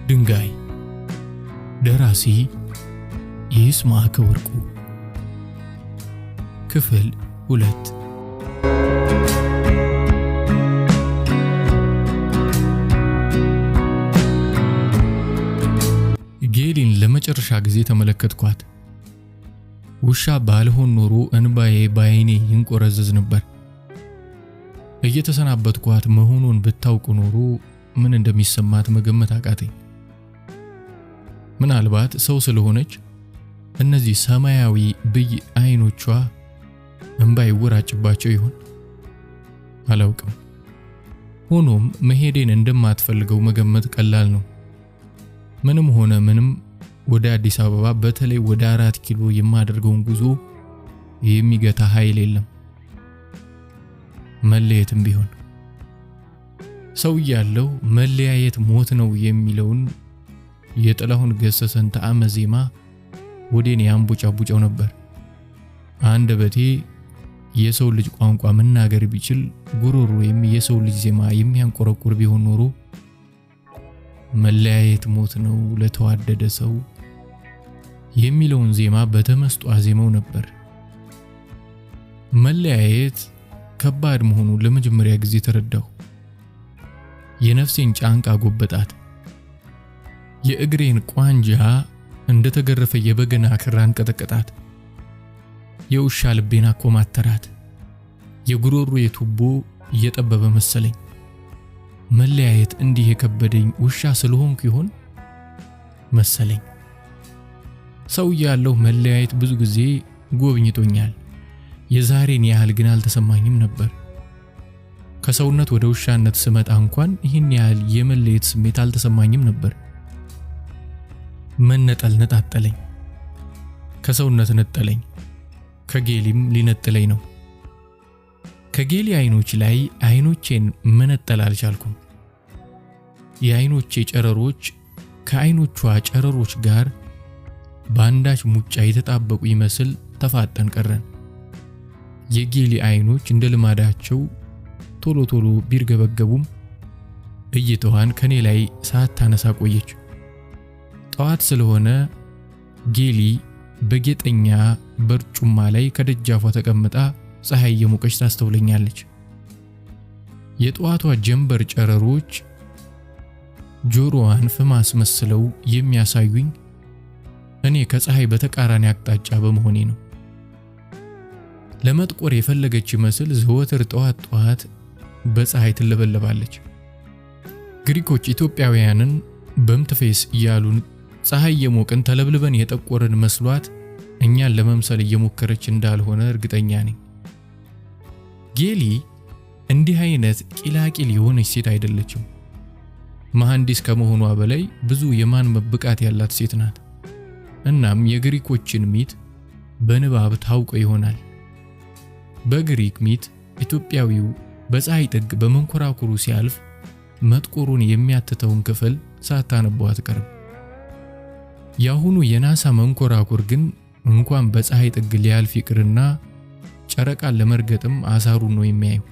ድንጋይ ደራሲ ይስማዕከ ወርቁ ክፍል 2 ጌሊን ለመጨረሻ ጊዜ ተመለከትኳት። ውሻ ባልሆን ኖሮ እንባዬ ባይኔ ይንቆረዘዝ ነበር። እየተሰናበትኳት መሆኑን ብታውቅ ኖሮ ምን እንደሚሰማት መገመት አቃተኝ። ምናልባት ሰው ስለሆነች እነዚህ ሰማያዊ ብይ አይኖቿ እንባ ይወራጭባቸው ይሆን? አላውቅም። ሆኖም መሄዴን እንደማትፈልገው መገመት ቀላል ነው። ምንም ሆነ ምንም ወደ አዲስ አበባ በተለይ ወደ 4 ኪሎ የማደርገውን ጉዞ የሚገታ ኃይል የለም። መለየትም ቢሆን ሰው ያለው መለያየት ሞት ነው የሚለውን የጥላሁን ገሰሰን ጣዕመ ዜማ ወዴን ያንቦጫቡጨው ነበር። አንደበቴ የሰው ልጅ ቋንቋ መናገር ቢችል ጉሮሮዬም የሰው ልጅ ዜማ የሚያንቆረቁር ቢሆን ኖሮ መለያየት ሞት ነው ለተዋደደ ሰው የሚለውን ዜማ በተመስጦ አዜመው ነበር። መለያየት ከባድ መሆኑን ለመጀመሪያ ጊዜ ተረዳሁ። የነፍሴን ጫንቃ ጎበጣት። የእግሬን ቋንጃ እንደተገረፈ የበገና ክር አንቀጠቀጣት። የውሻ ልቤን አኮማተራት። የጉሮሮዬ ቱቦ እየጠበበ መሰለኝ። መለያየት እንዲህ የከበደኝ ውሻ ስለሆንኩ ይሆን መሰለኝ። ሰው ያለው መለያየት ብዙ ጊዜ ጎብኝቶኛል። የዛሬን ያህል ግን አልተሰማኝም ነበር። ከሰውነት ወደ ውሻነት ስመጣ እንኳን ይህን ያህል የመለየት ስሜት አልተሰማኝም ነበር። መነጠል ነጣጠለኝ። ከሰውነት ነጠለኝ። ከጌሊም ሊነጥለኝ ነው። ከጌሊ አይኖች ላይ አይኖቼን መነጠል አልቻልኩም። የአይኖቼ ጨረሮች ከአይኖቿ ጨረሮች ጋር ባንዳች ሙጫ የተጣበቁ ይመስል ተፋጠን ቀረን። የጌሊ አይኖች እንደ ልማዳቸው ቶሎ ቶሎ ቢርገበገቡም እይታዋን ከኔ ላይ ሳታነሳ ቆየች። ጠዋት ስለሆነ ጌሊ በጌጠኛ በርጩማ ላይ ከደጃፏ ተቀምጣ ፀሐይ የሞቀች ታስተውለኛለች። የጠዋቷ ጀንበር ጨረሮች ጆሮዋን ፍማስ መስለው የሚያሳዩኝ እኔ ከፀሐይ በተቃራኒ አቅጣጫ በመሆኔ ነው። ለመጥቆር የፈለገች ይመስል ዘወትር ጠዋት በፀሐይ ትለበለባለች። ግሪኮች ኢትዮጵያውያንን በምትፌስ እያሉን ፀሐይ የሞቀን ተለብልበን የጠቆርን መስሏት እኛን ለመምሰል እየሞከረች እንዳልሆነ እርግጠኛ ነኝ። ጌሊ እንዲህ አይነት ቂላቂል የሆነች ሴት አይደለችም። መሐንዲስ ከመሆኗ በላይ ብዙ የማንበብ ብቃት ያላት ሴት ናት። እናም የግሪኮችን ሚት በንባብ ታውቀው ይሆናል። በግሪክ ሚት ኢትዮጵያዊው በፀሐይ ጥግ በመንኮራኩሩ ሲያልፍ መጥቆሩን የሚያትተውን ክፍል ሳታነበው አትቀርም። ያሁኑ የናሳ መንኮራኩር ግን እንኳን በፀሐይ ጥግ ሊያልፍ ይቅርና ጨረቃን ለመርገጥም አሳሩን ነው የሚያየው።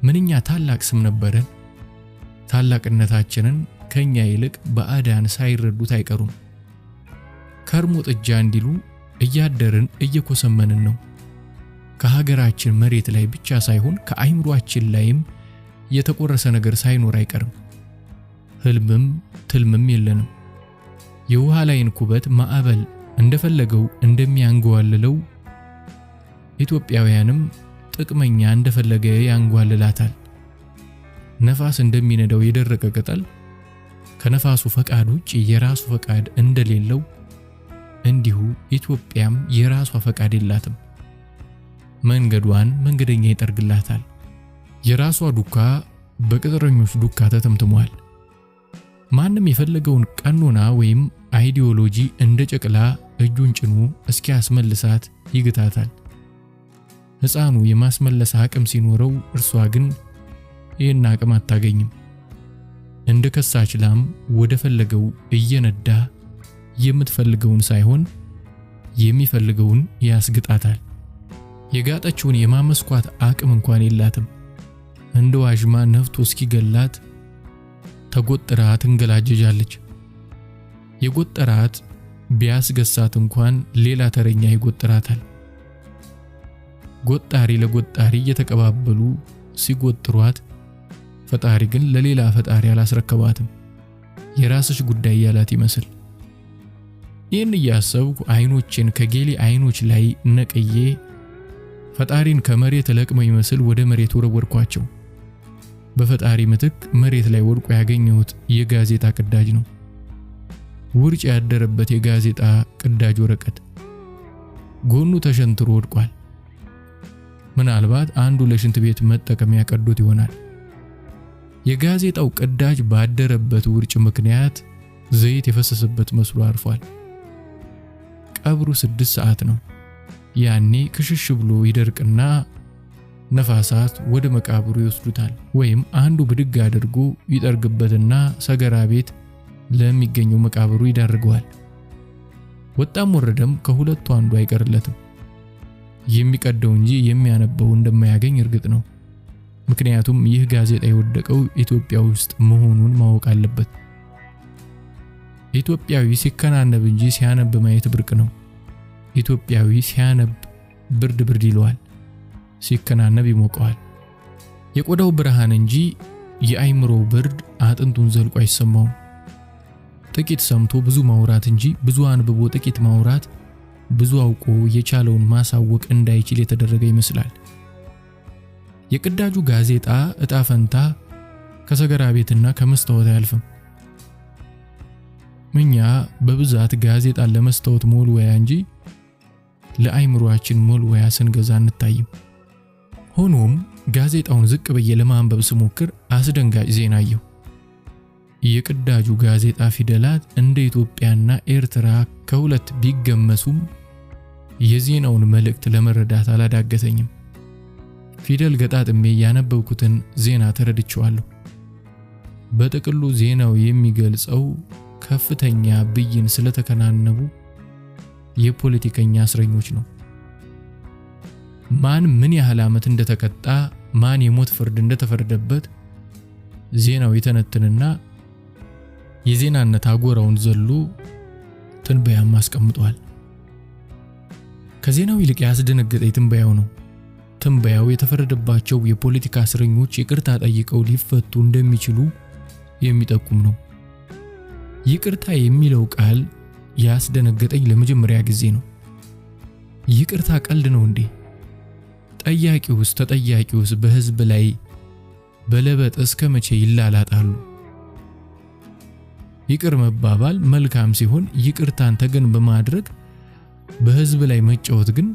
ምንኛ ታላቅ ስም ነበረን! ታላቅነታችንን ከኛ ይልቅ በአዳን ሳይረዱት አይቀሩም። ከርሞ ጥጃ እንዲሉ እያደርን እየኮሰመንን ነው። ከሀገራችን መሬት ላይ ብቻ ሳይሆን ከአይምሯችን ላይም የተቆረሰ ነገር ሳይኖር አይቀርም። ህልምም ትልምም የለንም። የውሃ ላይን ኩበት ማዕበል እንደፈለገው እንደሚያንጓልለው ኢትዮጵያውያንም ጥቅመኛ እንደፈለገ ያንጓልላታል። ነፋስ እንደሚነዳው የደረቀ ቅጠል ከነፋሱ ፈቃድ ውጪ የራሱ ፈቃድ እንደሌለው እንዲሁ ኢትዮጵያም የራሷ ፈቃድ የላትም። መንገዷን መንገደኛ ይጠርግላታል። የራሷ ዱካ በቅጥረኞች ዱካ ተተምትሟል። ማንም የፈለገውን ቀኖና ወይም አይዲዮሎጂ እንደ ጨቅላ እጁን ጭኑ እስኪያስመልሳት ይግታታል። ሕፃኑ የማስመለስ አቅም ሲኖረው እርሷ ግን ይህን አቅም አታገኝም። እንደ ከሳች ላም ወደ ፈለገው እየነዳ የምትፈልገውን ሳይሆን የሚፈልገውን ያስግጣታል። የጋጠችውን የማመስኳት አቅም እንኳን የላትም። እንደ ዋዥማ ነፍቶ እስኪገላት ተጎጥራ ትንገላጀጃለች። የጎጠራት ቢያስገሳት እንኳን ሌላ ተረኛ ይጎጥራታል። ጎጣሪ ለጎጣሪ እየተቀባበሉ ሲጎጥሯት፣ ፈጣሪ ግን ለሌላ ፈጣሪ አላስረከባትም። የራስሽ ጉዳይ ያላት ይመስል። ይህን እያሰብኩ አይኖቼን ከጌሊ አይኖች ላይ ነቅዬ ፈጣሪን ከመሬት ለቅመው ይመስል ወደ መሬት ወረወርኳቸው። በፈጣሪ ምትክ መሬት ላይ ወድቆ ያገኘሁት የጋዜጣ ቅዳጅ ነው። ውርጭ ያደረበት የጋዜጣ ቅዳጅ ወረቀት ጎኑ ተሸንትሮ ወድቋል። ምናልባት አንዱ ለሽንት ቤት መጠቀሚያ ቀዶት ይሆናል። የጋዜጣው ቅዳጅ ባደረበት ውርጭ ምክንያት ዘይት የፈሰሰበት መስሎ አርፏል። ቀብሩ 6 ሰዓት ነው። ያኔ ክሽሽ ብሎ ይደርቅና ነፋሳት ወደ መቃብሩ ይወስዱታል፣ ወይም አንዱ ብድግ አድርጎ ይጠርግበትና ሰገራ ቤት ለሚገኘው መቃብሩ ይዳርገዋል። ወጣም ወረደም ከሁለቱ አንዱ አይቀርለትም። የሚቀደው እንጂ የሚያነበው እንደማያገኝ እርግጥ ነው። ምክንያቱም ይህ ጋዜጣ የወደቀው ኢትዮጵያ ውስጥ መሆኑን ማወቅ አለበት። ኢትዮጵያዊ ሲከናነብ እንጂ ሲያነብ ማየት ብርቅ ነው። ኢትዮጵያዊ ሲያነብ ብርድ ብርድ ይለዋል፣ ሲከናነብ ይሞቀዋል። የቆዳው ብርሃን እንጂ የአይምሮው ብርድ አጥንቱን ዘልቆ አይሰማውም። ጥቂት ሰምቶ ብዙ ማውራት እንጂ ብዙ አንብቦ ጥቂት ማውራት ብዙ አውቆ የቻለውን ማሳወቅ እንዳይችል የተደረገ ይመስላል። የቅዳጁ ጋዜጣ እጣ ፈንታ ከሰገራ ቤትና ከመስታወት አያልፍም። እኛ በብዛት ጋዜጣን ለመስታወት ሞልወያ እንጂ ለአይምሮአችን ሞልወያ ስንገዛ እንታይም። ሆኖም ጋዜጣውን ዝቅ ብዬ ለማንበብ ስሞክር አስደንጋጭ ዜና አየሁ። የቅዳጁ ጋዜጣ ፊደላት እንደ ኢትዮጵያና ኤርትራ ከሁለት ቢገመሱም የዜናውን መልእክት ለመረዳት አላዳገተኝም። ፊደል ገጣጥሜ ያነበብኩትን ዜና ተረድቼዋለሁ። በጥቅሉ ዜናው የሚገልጸው ከፍተኛ ብይን ስለተከናነቡ የፖለቲከኛ እስረኞች ነው። ማን ምን ያህል ዓመት እንደተቀጣ፣ ማን የሞት ፍርድ እንደተፈረደበት ዜናው የተነተነና የዜናነት አጎራውን ዘሎ ትንበያም አስቀምጧል። ከዜናው ይልቅ ያስደነገጠኝ ትንበያው ነው። ትንበያው የተፈረደባቸው የፖለቲካ እስረኞች ይቅርታ ጠይቀው ሊፈቱ እንደሚችሉ የሚጠቁም ነው። ይቅርታ የሚለው ቃል ያስደነገጠኝ ለመጀመሪያ ጊዜ ነው። ይቅርታ ቀልድ ነው እንዴ? ጠያቂውስ ተጠያቂውስ በህዝብ ላይ በለበጥ እስከ መቼ ይላላጣሉ? ይቅር መባባል መልካም ሲሆን ይቅርታን ተገን በማድረግ በህዝብ ላይ መጫወት ግን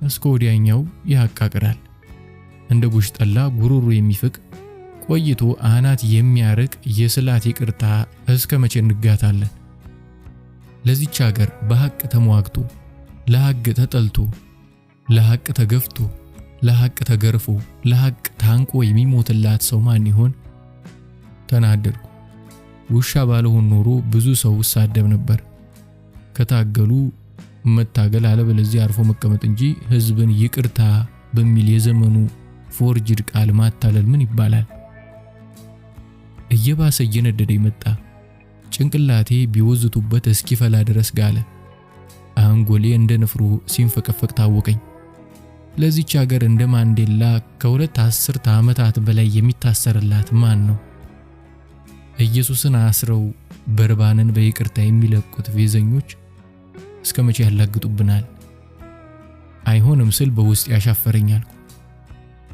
እስከ ወዲያኛው ያቃቅራል። እንደ ጉሽ ጠላ ጉሮሮ የሚፍቅ ቆይቶ አናት የሚያርቅ የስላት ይቅርታ እስከ መቼ እንጋታለን? ለዚች ሀገር በሐቅ ተሟግቶ ለሐቅ ተጠልቶ ለሐቅ ተገፍቶ ለሐቅ ተገርፎ ለሐቅ ታንቆ የሚሞትላት ሰው ማን ይሆን? ተናደድኩ። ውሻ ባልሆን ኖሮ ብዙ ሰው ሳደብ ነበር። ከታገሉ መታገል አለበለዚያ አርፎ መቀመጥ እንጂ ህዝብን ይቅርታ በሚል የዘመኑ ፎርጅድ ቃል ማታለል ምን ይባላል? እየባሰ እየነደደ መጣ። ጭንቅላቴ ቢወዝቱበት እስኪፈላ ድረስ ጋለ። አንጎሌ እንደ ንፍሮ ሲንፈቀፈቅ ታወቀኝ። ለዚች ሀገር እንደ ማንዴላ ከሁለት አስርተ ዓመታት በላይ የሚታሰርላት ማን ነው? ኢየሱስን አስረው በርባንን በይቅርታ የሚለቁት ፌዘኞች እስከ መቼ ያላግጡብናል? አይሆንም ስል በውስጥ ያሻፈረኛል።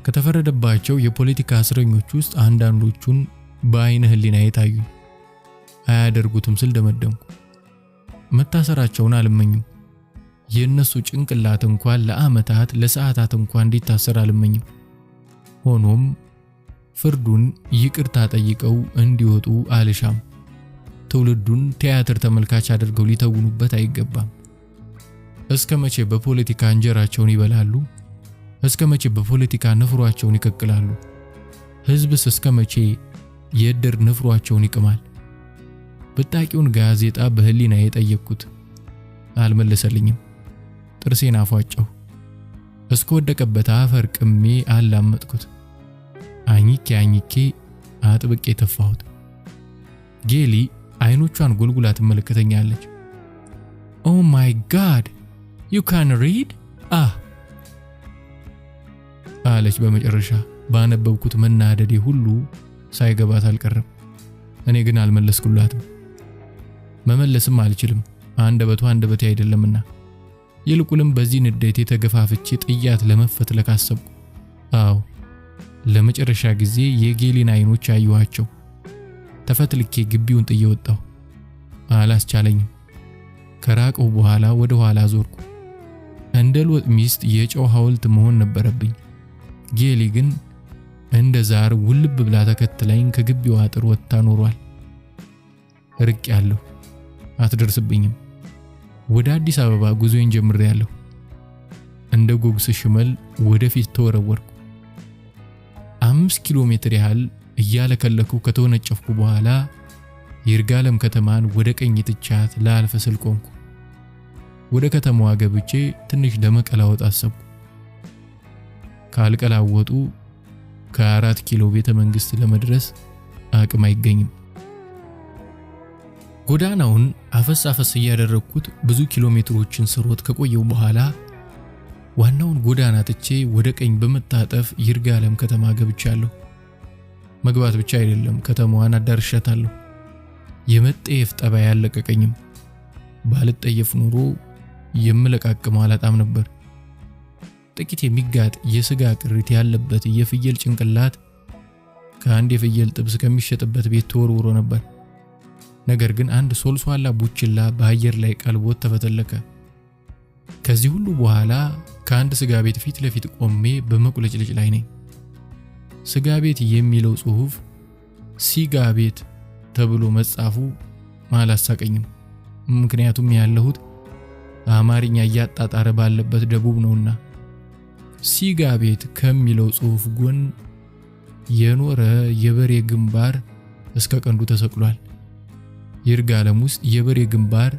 ከተፈረደባቸው የፖለቲካ እስረኞች ውስጥ አንዳንዶቹን በአይነ ህሊና የታዩ አያደርጉትም ስል ደመደምኩ። መታሰራቸውን አልመኝም። የነሱ ጭንቅላት እንኳን ለዓመታት ለሰዓታት እንኳን እንዲታሰር አልመኝም። ሆኖም ፍርዱን ይቅርታ ጠይቀው እንዲወጡ አልሻም። ትውልዱን ቲያትር ተመልካች አድርገው ሊተውኑበት አይገባም። እስከ መቼ በፖለቲካ እንጀራቸውን ይበላሉ? እስከ መቼ በፖለቲካ ንፍሯቸውን ይቀቅላሉ? ህዝብስ እስከ መቼ የእድር ንፍሯቸውን ይቅማል? ብጣቂውን ጋዜጣ በህሊና የጠየቅኩት አልመለሰልኝም። ጥርሴን አፏጨሁ። እስከ ወደቀበት አፈር ቅሜ አላመጥኩት። አኝኬ አጥብቄ ተፋሁት። ጌሊ አይኖቿን ጎልጉላ ትመለከተኛለች። ኦ ማይ ጋድ ዩ ካን ሪድ አለች በመጨረሻ። ባነበብኩት መናደዴ ሁሉ ሳይገባት አልቀረም። እኔ ግን አልመለስኩላትም። መመለስም አልችልም፣ አንደበቴ አይደለምና። ይልቁንም በዚህ ንዴቴ ተገፋፍቼ ጥያት ለመፈትለክ አሰብኩ። አዎ ለመጨረሻ ጊዜ የጌሊን አይኖች አየኋቸው። ተፈትልኬ ግቢውን ጥዬ ወጣሁ። አላስቻለኝም። ከራቀው በኋላ ወደ ኋላ ዞርኩ። እንደ ሎጥ ሚስት የጨው ሐውልት መሆን ነበረብኝ። ጌሊ ግን እንደ ዛር ውልብ ብላ ተከትላኝ ከግቢው አጥር ወጥታ ኖሯል። ርቄያለሁ፣ አትደርስብኝም። ወደ አዲስ አበባ ጉዞዬን ጀምሬያለሁ። እንደ ጎግስ ሽመል ወደፊት ተወረወርኩ። 5 ኪሎ ሜትር ያህል እያለከለኩ ከተወነጨፍኩ በኋላ ይርጋለም ከተማን ወደ ቀኝ ትቻት ላልፍ ስል ቆምኩ። ወደ ከተማዋ ገብቼ ትንሽ ለመቀላወጥ አሰብኩ። ካልቀላወጡ ከ4 ኪሎ ቤተ መንግስት ለመድረስ አቅም አይገኝም። ጎዳናውን አፈስ እያደረኩት ብዙ ኪሎ ሜትሮችን ስሮጥ ከቆየው በኋላ ዋናውን ጎዳና ትቼ ወደ ቀኝ በመታጠፍ ይርጋለም ከተማ ገብቻለሁ። መግባት ብቻ አይደለም፣ ከተማዋን አዳርሻታለሁ። የመጠየፍ ጠባይ ያለቀቀኝም። ባልጠየፍ ኑሮ የምለቃቅመው አላጣም ነበር። ጥቂት የሚጋጥ የስጋ ቅሪት ያለበት የፍየል ጭንቅላት ከአንድ የፍየል ጥብስ ከሚሸጥበት ቤት ተወርውሮ ነበር። ነገር ግን አንድ ሶልሷላ ቡችላ በአየር ላይ ቀልቦት ተፈተለከ። ከዚህ ሁሉ በኋላ ከአንድ ስጋ ቤት ፊት ለፊት ቆሜ በመቁለጭለጭ ላይ ነኝ። ስጋ ቤት የሚለው ጽሑፍ ሲጋ ቤት ተብሎ መጻፉ አላሳቀኝም። ምክንያቱም ያለሁት አማርኛ እያጣጣረ ባለበት ደቡብ ነውና። ሲጋ ቤት ከሚለው ጽሑፍ ጎን የኖረ የበሬ ግንባር እስከ ቀንዱ ተሰቅሏል። ይርጋለም ውስጥ የበሬ ግንባር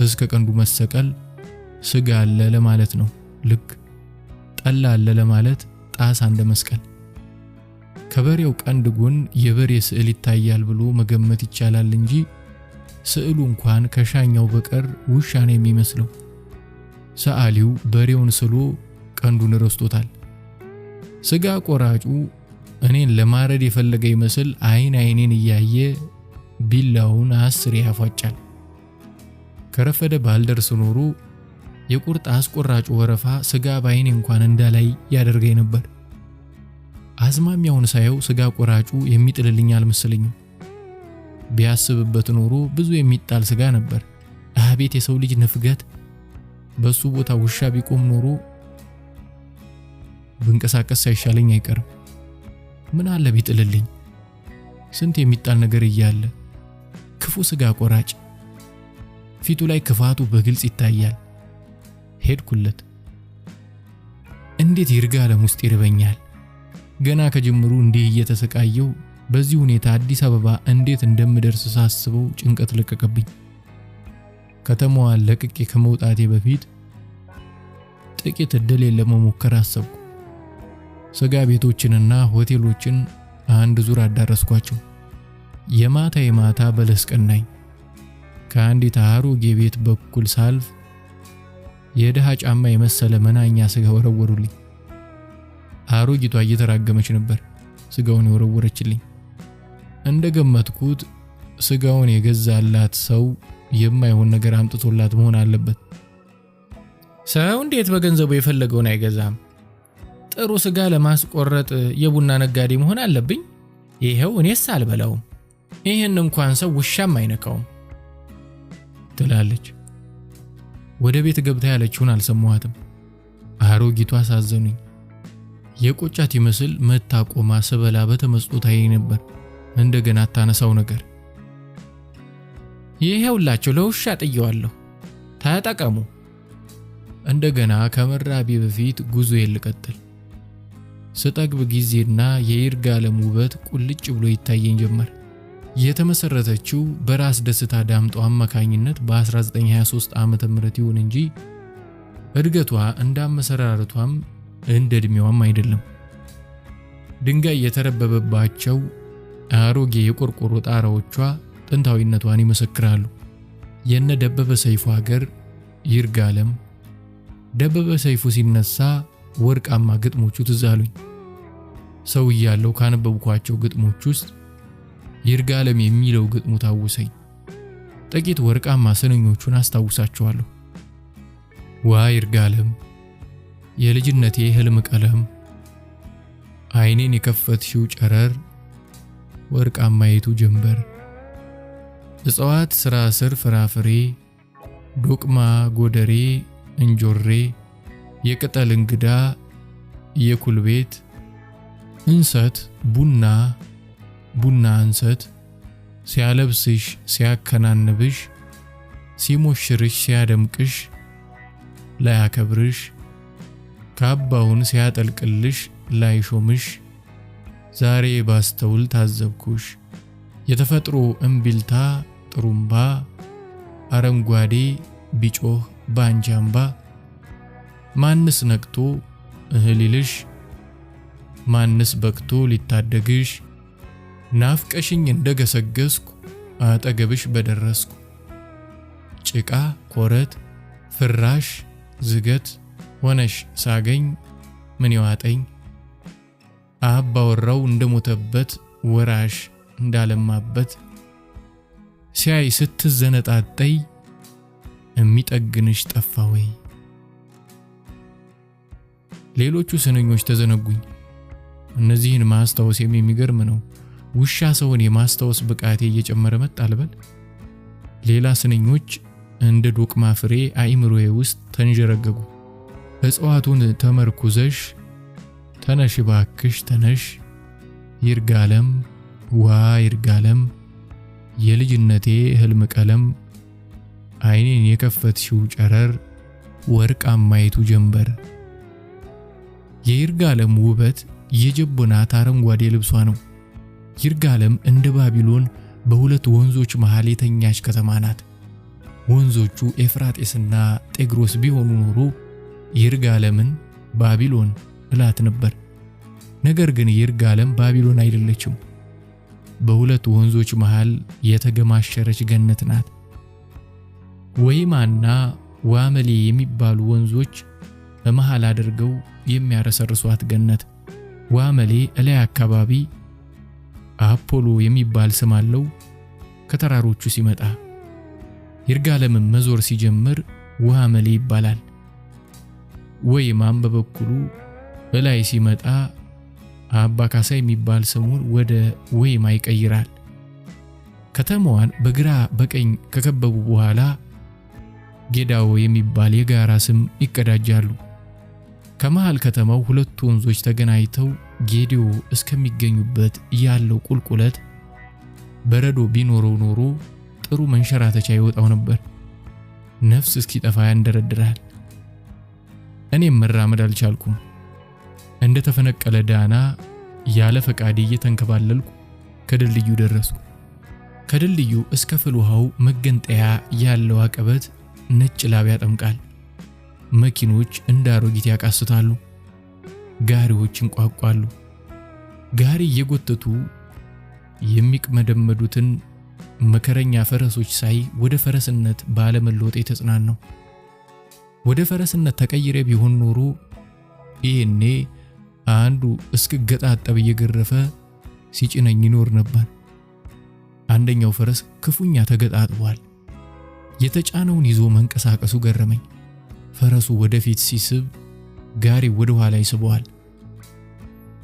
እስከ ቀንዱ መሰቀል ስጋ አለ ለማለት ነው። ልክ ጠላ አለ ለማለት ጣሳ እንደ መስቀል። ከበሬው ቀንድ ጎን የበሬ ስዕል ይታያል ብሎ መገመት ይቻላል እንጂ ስዕሉ እንኳን ከሻኛው በቀር ውሻ ነው የሚመስለው። ሰዓሊው በሬውን ስሎ ቀንዱን ረስቶታል። ስጋ ቆራጩ እኔን ለማረድ የፈለገ ይመስል አይኔን እያየ ቢላውን 10 ያፏጫል። ከረፈደ ባልደርስ ኖሮ የቁርጥ አስቆራጩ ወረፋ ስጋ ባይኔ እንኳን እንዳላይ ያደርገኝ ነበር። አዝማሚያውን ሳየው ስጋ ቆራጩ የሚጥልልኝ አልመሰለኝም። ቢያስብበት ኖሮ ብዙ የሚጣል ስጋ ነበር። አቤት የሰው ልጅ ንፍገት! በሱ ቦታ ውሻ ቢቆም ኖሮ ብንቀሳቀስ ሳይሻለኝ አይቀርም። ምን አለ ቢጥልልኝ! ስንት የሚጣል ነገር እያለ ክፉ ስጋ ቆራጭ! ፊቱ ላይ ክፋቱ በግልጽ ይታያል። ሄድኩለት። እንዴት ይርጋለም ውስጥ ይርበኛል! ገና ከጅምሩ እንዲህ እየተሰቃየው በዚህ ሁኔታ አዲስ አበባ እንዴት እንደምደርስ ሳስበው ጭንቀት ለቀቀብኝ። ከተማዋን ለቅቄ ከመውጣቴ በፊት ጥቂት እድሌን ለመሞከር አሰብኩ። ስጋ ቤቶችንና ሆቴሎችን አንድ ዙር አዳረስኳቸው። የማታ በለስ ቀናኝ። ከአንዲት አሮጌ ቤት በኩል ሳልፍ የደሃ ጫማ የመሰለ መናኛ ስጋ ወረወሩልኝ። አሮጊቷ እየተራገመች ነበር ስጋውን የወረወረችልኝ። እንደገመትኩት ስጋውን የገዛላት ሰው የማይሆን ነገር አምጥቶላት መሆን አለበት። ሰው እንዴት በገንዘቡ የፈለገውን አይገዛም? ጥሩ ስጋ ለማስቆረጥ የቡና ነጋዴ መሆን አለብኝ? ይሄው እኔስ አልበላውም። ይሄን እንኳን ሰው ውሻም አይነካውም ትላለች። ወደ ቤት ገብታ ያለችውን አልሰማኋትም። አሮጊቷ አሳዘኑኝ። የቆጫት ይመስል መታቆማ ሰበላ በተመስጦ ታየኝ ነበር። እንደገና ታነሳው ነገር ይሄውላችሁ ለውሻ ጥየዋለሁ፣ ተጠቀሙ። እንደገና ከመራቤ በፊት ጉዞዬን ልቀጥል። ስጠግብ ጊዜና የይርጋለም ውበት ቁልጭ ብሎ ይታየኝ ጀመር። የተመሰረተችው በራስ ደስታ ዳምጦ አማካኝነት በ1923 ዓመተ ምህረት ይሁን እንጂ እድገቷ እንዳመሰራረቷም እንደ እድሜዋም አይደለም። ድንጋይ የተረበበባቸው አሮጌ የቆርቆሮ ጣራዎቿ ጥንታዊነቷን ይመሰክራሉ። የነ ደበበ ሰይፉ ሀገር ይርጋለም። ደበበ ሰይፉ ሲነሳ ወርቃማ ግጥሞቹ ትዝ አሉኝ። ሰው እያለሁ ካነበብኳቸው ግጥሞች ውስጥ ይርጋለም የሚለው ግጥሙ ታውሰኝ። ጥቂት ወርቃማ ስንኞቹን አስታውሳቸዋለሁ። ዋ ይርጋለም የልጅነቴ ህልም ቀለም፣ አይኔን የከፈትሽው ጨረር፣ ወርቃማይቱ ጀንበር፣ እጽዋት ስራ ስር ፍራፍሬ፣ ዶቅማ ጎደሬ እንጆሬ፣ የቅጠል እንግዳ የኩልቤት፣ እንሰት ቡና ቡና እንሰት፣ ሲያለብስሽ ሲያከናንብሽ፣ ሲሞሽርሽ ሲያደምቅሽ፣ ላያከብርሽ ካባውን ሲያጠልቅልሽ ላይሾምሽ፣ ዛሬ ባስተውል ታዘብኩሽ፣ የተፈጥሮ እምቢልታ ጥሩምባ፣ አረንጓዴ ቢጮህ ባንጃምባ፣ ማንስ ነቅቶ እህል ይልሽ፣ ማንስ በቅቶ ሊታደግሽ፣ ናፍቀሽኝ እንደገሰገስኩ አጠገብሽ በደረስኩ፣ ጭቃ ኮረት ፍራሽ ዝገት ሆነሽ ሳገኝ ምን ይዋጠኝ፣ አባወራው እንደሞተበት ወራሽ እንዳለማበት፣ ሲያይ ስትዘነጣጠይ የሚጠግንሽ ጠፋ ወይ። ሌሎቹ ስንኞች ተዘነጉኝ። እነዚህን ማስታወስ የሚገርም ነው። ውሻ ሰውን የማስታወስ ብቃቴ እየጨመረ መጣ አልበል። ሌላ ስንኞች እንደ ዶቅማ ፍሬ አእምሮዬ ውስጥ ተንጀረገጉ። እጽዋቱን ተመርኩዘሽ ተነሽ ባክሽ ተነሽ፣ ይርጋለም ዋ ይርጋለም የልጅነቴ ህልም ቀለም፣ አይኔን የከፈትሽው ጨረር፣ ወርቃማይቱ ጀንበር። የይርጋለም ውበት የጀቦናት አረንጓዴ ልብሷ ነው። ይርጋለም እንደ ባቢሎን በሁለት ወንዞች መሃል የተኛች ከተማ ናት። ወንዞቹ ኤፍራጤስና ጤግሮስ ቢሆኑ ኖሮ ይርጋለምን ባቢሎን እላት ነበር። ነገር ግን ይርጋለም ባቢሎን አይደለችም። በሁለት ወንዞች መሃል የተገማሸረች ገነት ናት። ወይማና ዋመሌ የሚባሉ ወንዞች በመሃል አድርገው የሚያረሰርሷት ገነት። ዋመሌ እላይ አካባቢ አፖሎ የሚባል ስም አለው ከተራሮቹ ሲመጣ። ይርጋለምን መዞር ሲጀምር ዋመሌ ይባላል። ወይማም በበኩሉ እላይ ሲመጣ አባ ካሳ የሚባል ስሙን ወደ ወይማ ይቀይራል። ከተማዋን በግራ በቀኝ ከከበቡ በኋላ ጌዳኦ የሚባል የጋራ ስም ይቀዳጃሉ። ከመሃል ከተማው ሁለት ወንዞች ተገናኝተው ጌዲዮ እስከሚገኙበት ያለው ቁልቁለት በረዶ ቢኖረው ኖሮ ጥሩ መንሸራተቻ ይወጣው ነበር። ነፍስ እስኪጠፋ ያንደረድራል። እኔም መራመድ አልቻልኩም። እንደ ተፈነቀለ ዳና ያለ ፈቃድ እየተንከባለልኩ ከድልድዩ ደረስኩ። ከድልድዩ እስከ ፍልውሃው መገንጠያ ያለው አቀበት ነጭ ላብ ያጠምቃል። መኪኖች እንደ አሮጊት ያቃስታሉ። ጋሪዎች እንቋቋሉ። ጋሪ እየጎተቱ የሚቅመደመዱትን መከረኛ ፈረሶች ሳይ ወደ ፈረስነት ባለመለወጥ የተጽናናው። ወደ ፈረስነት ተቀይሬ ቢሆን ኖሮ ይሄኔ አንዱ እስከገጣጠብ እየገረፈ ሲጭነኝ ይኖር ነበር። አንደኛው ፈረስ ክፉኛ ተገጣጥቧል። የተጫነውን ይዞ መንቀሳቀሱ ገረመኝ። ፈረሱ ወደፊት ሲስብ ጋሪ ወደ ኋላ ይስበዋል።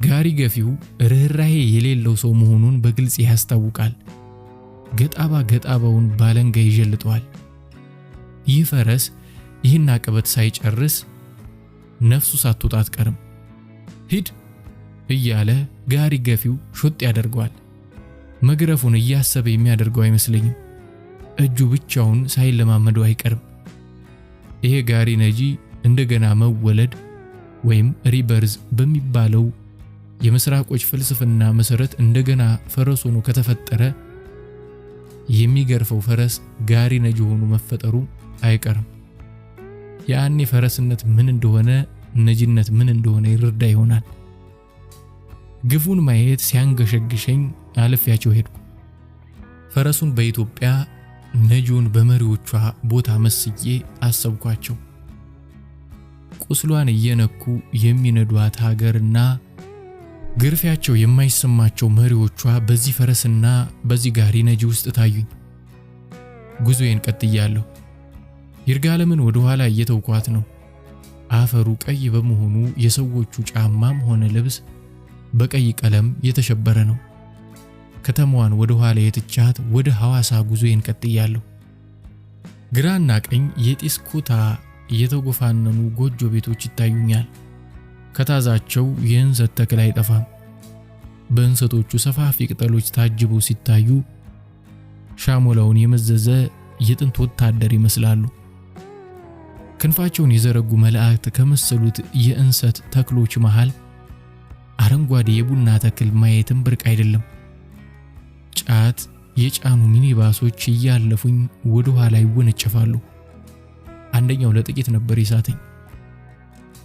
ጋሪ ገፊው ርህራሄ የሌለው ሰው መሆኑን በግልጽ ያስታውቃል። ገጣባውን ባለንጋ ይጀልጠዋል። ይህ ፈረስ ይህን አቀበት ሳይጨርስ ነፍሱ ሳትወጣ አትቀርም። ሂድ እያለ ጋሪ ገፊው ሾጥ ያደርገዋል። መግረፉን እያሰበ የሚያደርገው አይመስለኝም። እጁ ብቻውን ሳይለማመደው አይቀርም። ይሄ ጋሪ ነጂ እንደገና መወለድ ወይም ሪበርዝ በሚባለው የምስራቆች ፍልስፍና መሰረት እንደገና ፈረስ ሆኖ ከተፈጠረ የሚገርፈው ፈረስ ጋሪ ነጂ ሆኖ መፈጠሩ አይቀርም። ያኔ ፈረስነት ምን እንደሆነ ነጂነት ምን እንደሆነ ይረዳ ይሆናል። ግፉን ማየት ሲያንገሸግሸኝ አለፊያቸው ሄድኩ። ፈረሱን በኢትዮጵያ ነጂውን በመሪዎቿ ቦታ መስዬ አሰብኳቸው። ቁስሏን እየነኩ የሚነዷት ሀገርና ግርፊያቸው የማይሰማቸው መሪዎቿ በዚህ ፈረስና በዚህ ጋሪ ነጂ ውስጥ ታዩኝ። ጉዞዬን ቀጥያለሁ። ይርጋለምን ወደ ኋላ እየተውኳት ነው። አፈሩ ቀይ በመሆኑ የሰዎቹ ጫማም ሆነ ልብስ በቀይ ቀለም የተሸበረ ነው። ከተማዋን ወደ ኋላ የትቻት ወደ ሐዋሳ ጉዞዬን ቀጥያለሁ። ግራና ቀኝ የጢስ ኩታ የተጎፋነኑ ጎጆ ቤቶች ይታዩኛል። ከታዛቸው የእንሰት ተክል አይጠፋም። በእንሰቶቹ ሰፋፊ ቅጠሎች ታጅበው ሲታዩ ሻሞላውን የመዘዘ የጥንት ወታደር ይመስላሉ። ክንፋቸውን የዘረጉ መላእክት ከመሰሉት የእንሰት ተክሎች መሃል አረንጓዴ የቡና ተክል ማየትም ብርቅ አይደለም። ጫት የጫኑ ሚኒባሶች እያለፉኝ ወደ ኋላ ይወነጨፋሉ። አንደኛው ለጥቂት ነበር ይሳተኝ።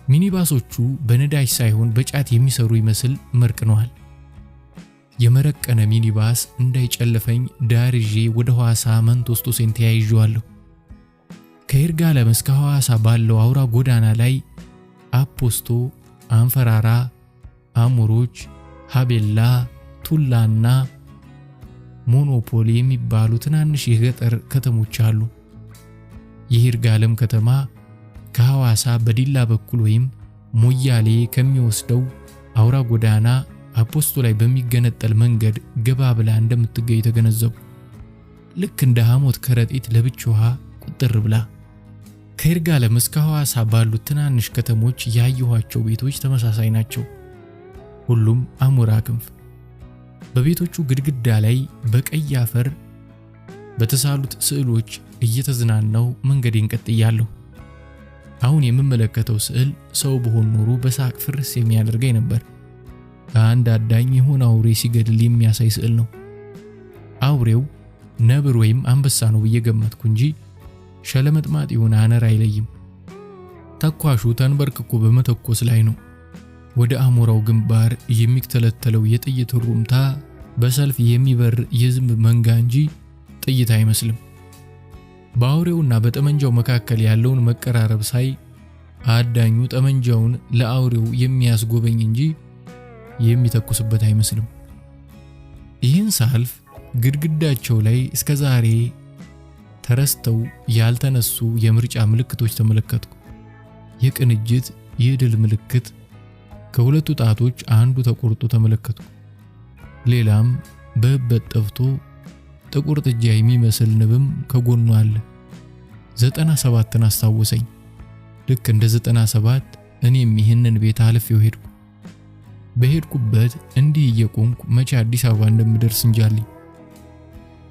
ሚኒባሶቹ በነዳጅ ሳይሆን በጫት የሚሰሩ ይመስል መርቅነዋል። የመረቀነ ሚኒባስ እንዳይጨልፈኝ ዳርዤ ወደ ሐዋሳ መንቶስቶሴን ተያይዤዋለሁ። ከይርጋለም እስከ ሐዋሳ ባለው አውራ ጎዳና ላይ አፖስቶ፣ አንፈራራ፣ አሞሮች፣ ሀቤላ፣ ቱላና ሞኖፖሊ የሚባሉ ትናንሽ የገጠር ከተሞች አሉ። የይርጋለም ከተማ ከሐዋሳ በዲላ በኩል ወይም ሞያሌ ከሚወስደው አውራ ጎዳና አፖስቶ ላይ በሚገነጠል መንገድ ገባ ብላ እንደምትገኝ ተገነዘቡ። ልክ እንደ ሐሞት ከረጢት ለብቻዋ ቁጥር ብላ። ከይርጋለም እስከ ሐዋሳ ባሉት ትናንሽ ከተሞች ያየኋቸው ቤቶች ተመሳሳይ ናቸው። ሁሉም አሞራ ክንፍ። በቤቶቹ ግድግዳ ላይ በቀይ አፈር በተሳሉት ስዕሎች እየተዝናናው መንገዴን ቀጥያለሁ። አሁን የምመለከተው ስዕል ሰው በሆን ኖሮ በሳቅ ፍርስ የሚያደርገኝ ነበር። አንድ አዳኝ የሆነ አውሬ ሲገድል የሚያሳይ ስዕል ነው። አውሬው ነብር ወይም አንበሳ ነው ብዬ ገመትኩ እንጂ ሸለመጥማጥ የሆነ አነር አይለይም። ተኳሹ ተንበርክኮ በመተኮስ ላይ ነው። ወደ አሞራው ግንባር የሚተለተለው የጥይት ሩምታ በሰልፍ የሚበር የዝንብ መንጋ እንጂ ጥይት አይመስልም። በአውሬውና በጠመንጃው መካከል ያለውን መቀራረብ ሳይ አዳኙ ጠመንጃውን ለአውሬው የሚያስጎበኝ እንጂ የሚተኩስበት አይመስልም። ይህን ሳልፍ ግድግዳቸው ላይ እስከዛሬ ተረስተው ያልተነሱ የምርጫ ምልክቶች ተመለከትኩ። የቅንጅት የድል ምልክት ከሁለቱ ጣቶች አንዱ ተቆርጦ ተመለከትኩ። ሌላም በእበት ጠፍቶ ጥቁር ጥጃ የሚመስል ንብም ከጎኑ አለ። 97ን አስታወሰኝ። ልክ እንደ 97 እኔም ይህንን ቤት አልፌው ሄድኩ። በሄድኩበት እንዲህ እየቆምኩ መቼ አዲስ አበባ እንደምደርስ እንጃልኝ።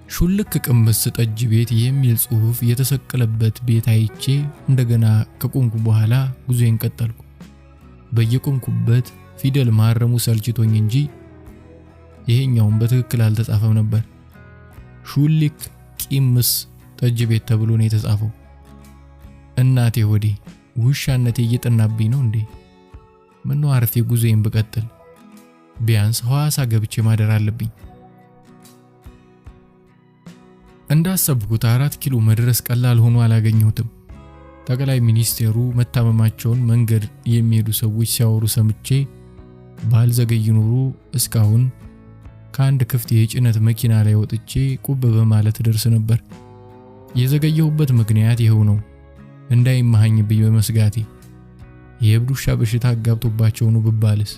ሹልክ ቅምስ ጠጅ ቤት የሚል ጽሑፍ የተሰቀለበት ቤት አይቼ እንደገና ከቆምኩ በኋላ ጉዞዬን ቀጠልኩ። በየቆምኩበት ፊደል ማረሙ ሰልችቶኝ እንጂ ይሄኛውን በትክክል አልተጻፈም ነበር። ሹልክ ቂምስ ጠጅ ቤት ተብሎ ነው የተጻፈው። እናቴ ሆዴ ውሻነቴ እየጠናብኝ ነው እንዴ? ምነው አርፌ ጉዞዬን ብቀጥል? ቢያንስ ሐዋሳ ገብቼ ማደር አለብኝ። እንዳሰብኩት 4 ኪሎ መድረስ ቀላል ሆኖ አላገኘሁትም። ጠቅላይ ሚኒስቴሩ መታመማቸውን መንገድ የሚሄዱ ሰዎች ሲያወሩ ሰምቼ ባልዘገይ ኖሮ እስካሁን ከአንድ ክፍት የጭነት መኪና ላይ ወጥቼ ቁብ በማለት ደርስ ነበር። የዘገየሁበት ምክንያት ይሄው ነው። እንዳይማሃኝብኝ በመስጋቴ የእብድ ውሻ በሽታ አጋብቶባቸው ነው ብባልስ?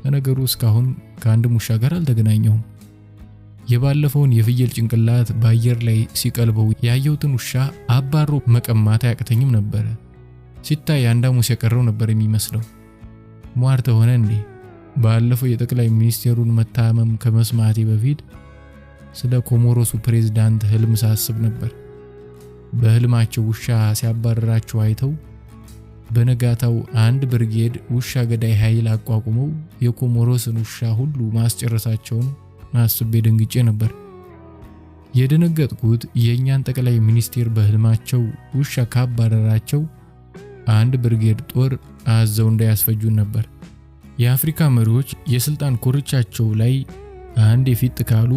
ለነገሩ እስካሁን ከአንድ ውሻ ጋር አልተገናኘሁም። የባለፈውን የፍየል ጭንቅላት በአየር ላይ ሲቀልበው ያየሁትን ውሻ አባሮ መቀማት አያቅተኝም ነበር። ሲታይ አንዳሙስ የቀረው ነበር የሚመስለው። ሟርተ ሆነ እንዴ? ባለፈው የጠቅላይ ሚኒስቴሩን መታመም ከመስማቴ በፊት ስለ ኮሞሮሱ ፕሬዝዳንት ህልም ሳስብ ነበር። በህልማቸው ውሻ ሲያባረራቸው አይተው በነጋታው አንድ ብርጌድ ውሻ ገዳይ ኃይል አቋቁመው የኮሞሮስን ውሻ ሁሉ ማስጨረሳቸውን አስቤ ደንግጬ ነበር። የደነገጥኩት የኛን ጠቅላይ ሚኒስቴር በህልማቸው ውሻ ካባረራቸው አንድ ብርጌድ ጦር አዘው እንዳያስፈጁን ነበር። የአፍሪካ መሪዎች የስልጣን ኮርቻቸው ላይ አንድ የፊት ካሉ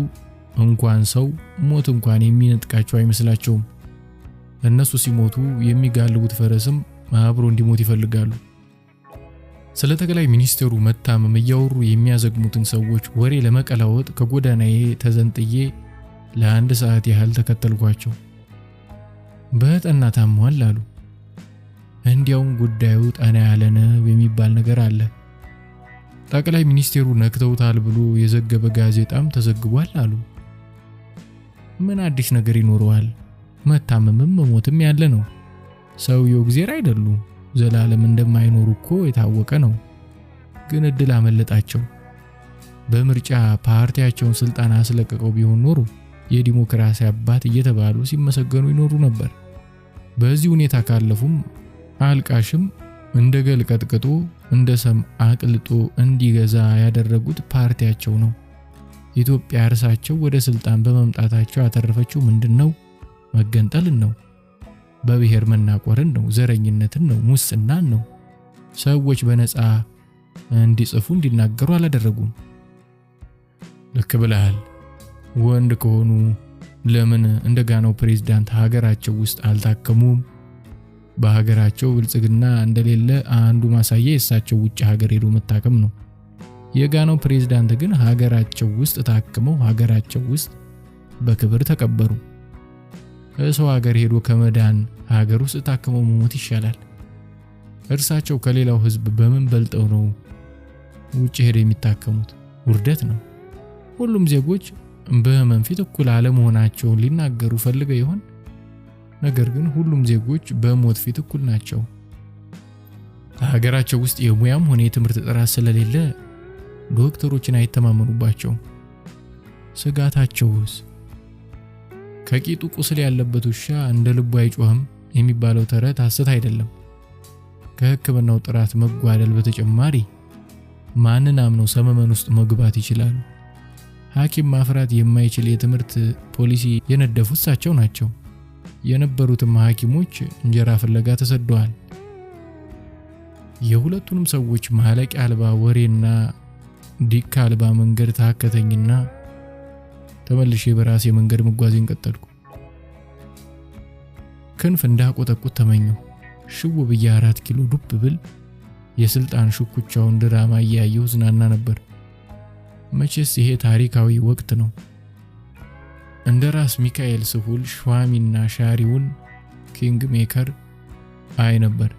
እንኳን ሰው ሞት እንኳን የሚነጥቃቸው አይመስላቸውም። እነሱ ሲሞቱ የሚጋልቡት ፈረስም አብሮ እንዲሞት ይፈልጋሉ። ስለ ጠቅላይ ሚኒስትሩ መታመም እያወሩ የሚያዘግሙትን ሰዎች ወሬ ለመቀላወጥ ከጎዳናዬ ተዘንጥዬ ለ1 ሰዓት ያህል ተከተልኳቸው። በጠና ታሟል አሉ። እንዲያውም ጉዳዩ ጠና ያለ ነው የሚባል ነገር አለ። ጠቅላይ ሚኒስትሩ ነክተውታል ብሎ የዘገበ ጋዜጣም ተዘግቧል አሉ። ምን አዲስ ነገር ይኖረዋል? መታመምም መሞትም ያለ ነው። ሰውየው እግዚአብሔር አይደሉ? ዘላለም እንደማይኖሩ እኮ የታወቀ ነው። ግን እድል አመለጣቸው። በምርጫ ፓርቲያቸውን ስልጣን አስለቀቀው ቢሆን ኖሮ የዲሞክራሲ አባት እየተባሉ ሲመሰገኑ ይኖሩ ነበር። በዚህ ሁኔታ ካለፉም አልቃሽም እንደ ገል ቀጥቅጦ እንደ ሰም አቅልጦ እንዲገዛ ያደረጉት ፓርቲያቸው ነው። ኢትዮጵያ እርሳቸው ወደ ስልጣን በመምጣታቸው ያተረፈችው ምንድነው? መገንጠልን ነው። በብሔር መናቆርን ነው። ዘረኝነትን ነው። ሙስናን ነው። ሰዎች በነፃ እንዲጽፉ እንዲናገሩ አላደረጉም። ልክ ብለሃል። ወንድ ከሆኑ ለምን እንደ ጋናው ፕሬዝዳንት ሀገራቸው ውስጥ አልታከሙም? በሀገራቸው ብልጽግና እንደሌለ አንዱ ማሳያ የእሳቸው ውጭ ሀገር ሄዶ መታከም ነው። የጋናው ፕሬዝዳንት ግን ሀገራቸው ውስጥ ታክመው ሀገራቸው ውስጥ በክብር ተቀበሩ። ሰው ሀገር ሄዶ ከመዳን ሀገር ውስጥ ታክመው መሞት ይሻላል። እርሳቸው ከሌላው ህዝብ በምን በልጠው ነው ውጭ ሄደው የሚታከሙት? ውርደት ነው። ሁሉም ዜጎች በህመም ፊት እኩል አለመሆናቸውን ሊናገሩ ፈልገው ይሆን? ነገር ግን ሁሉም ዜጎች በሞት ፊት እኩል ናቸው። ሀገራቸው ውስጥ የሙያም ሆነ የትምህርት ጥራት ስለሌለ ዶክተሮችን አይተማመኑባቸውም። ስጋታቸውስ? ከቂጡ ቁስል ያለበት ውሻ እንደ ልቡ አይጮህም የሚባለው ተረት ሐሰት አይደለም። ከሕክምናው ጥራት መጓደል በተጨማሪ ማንን አምነው ሰመመን ውስጥ መግባት ይችላሉ? ሐኪም ማፍራት የማይችል የትምህርት ፖሊሲ የነደፉት እሳቸው ናቸው። የነበሩትም ሐኪሞች እንጀራ ፍለጋ ተሰደዋል። የሁለቱንም ሰዎች ማለቂያ አልባ ወሬና ዲካ አልባ መንገድ ታከተኝና ተመልሼ በራሴ መንገድ መጓዜን ቀጠልኩ። ክንፍ እንዳቆጠቁት ተመኘሁ። ሽው ብዬ 4 ኪሎ ዱብ ብል የስልጣን ሽኩቻውን ድራማ እያየሁ ዝናና ነበር። መቼስ ይሄ ታሪካዊ ወቅት ነው። እንደ ራስ ሚካኤል ስሁል ሸዋሚና ሻሪውን ኪንግ ሜከር አይ ነበር።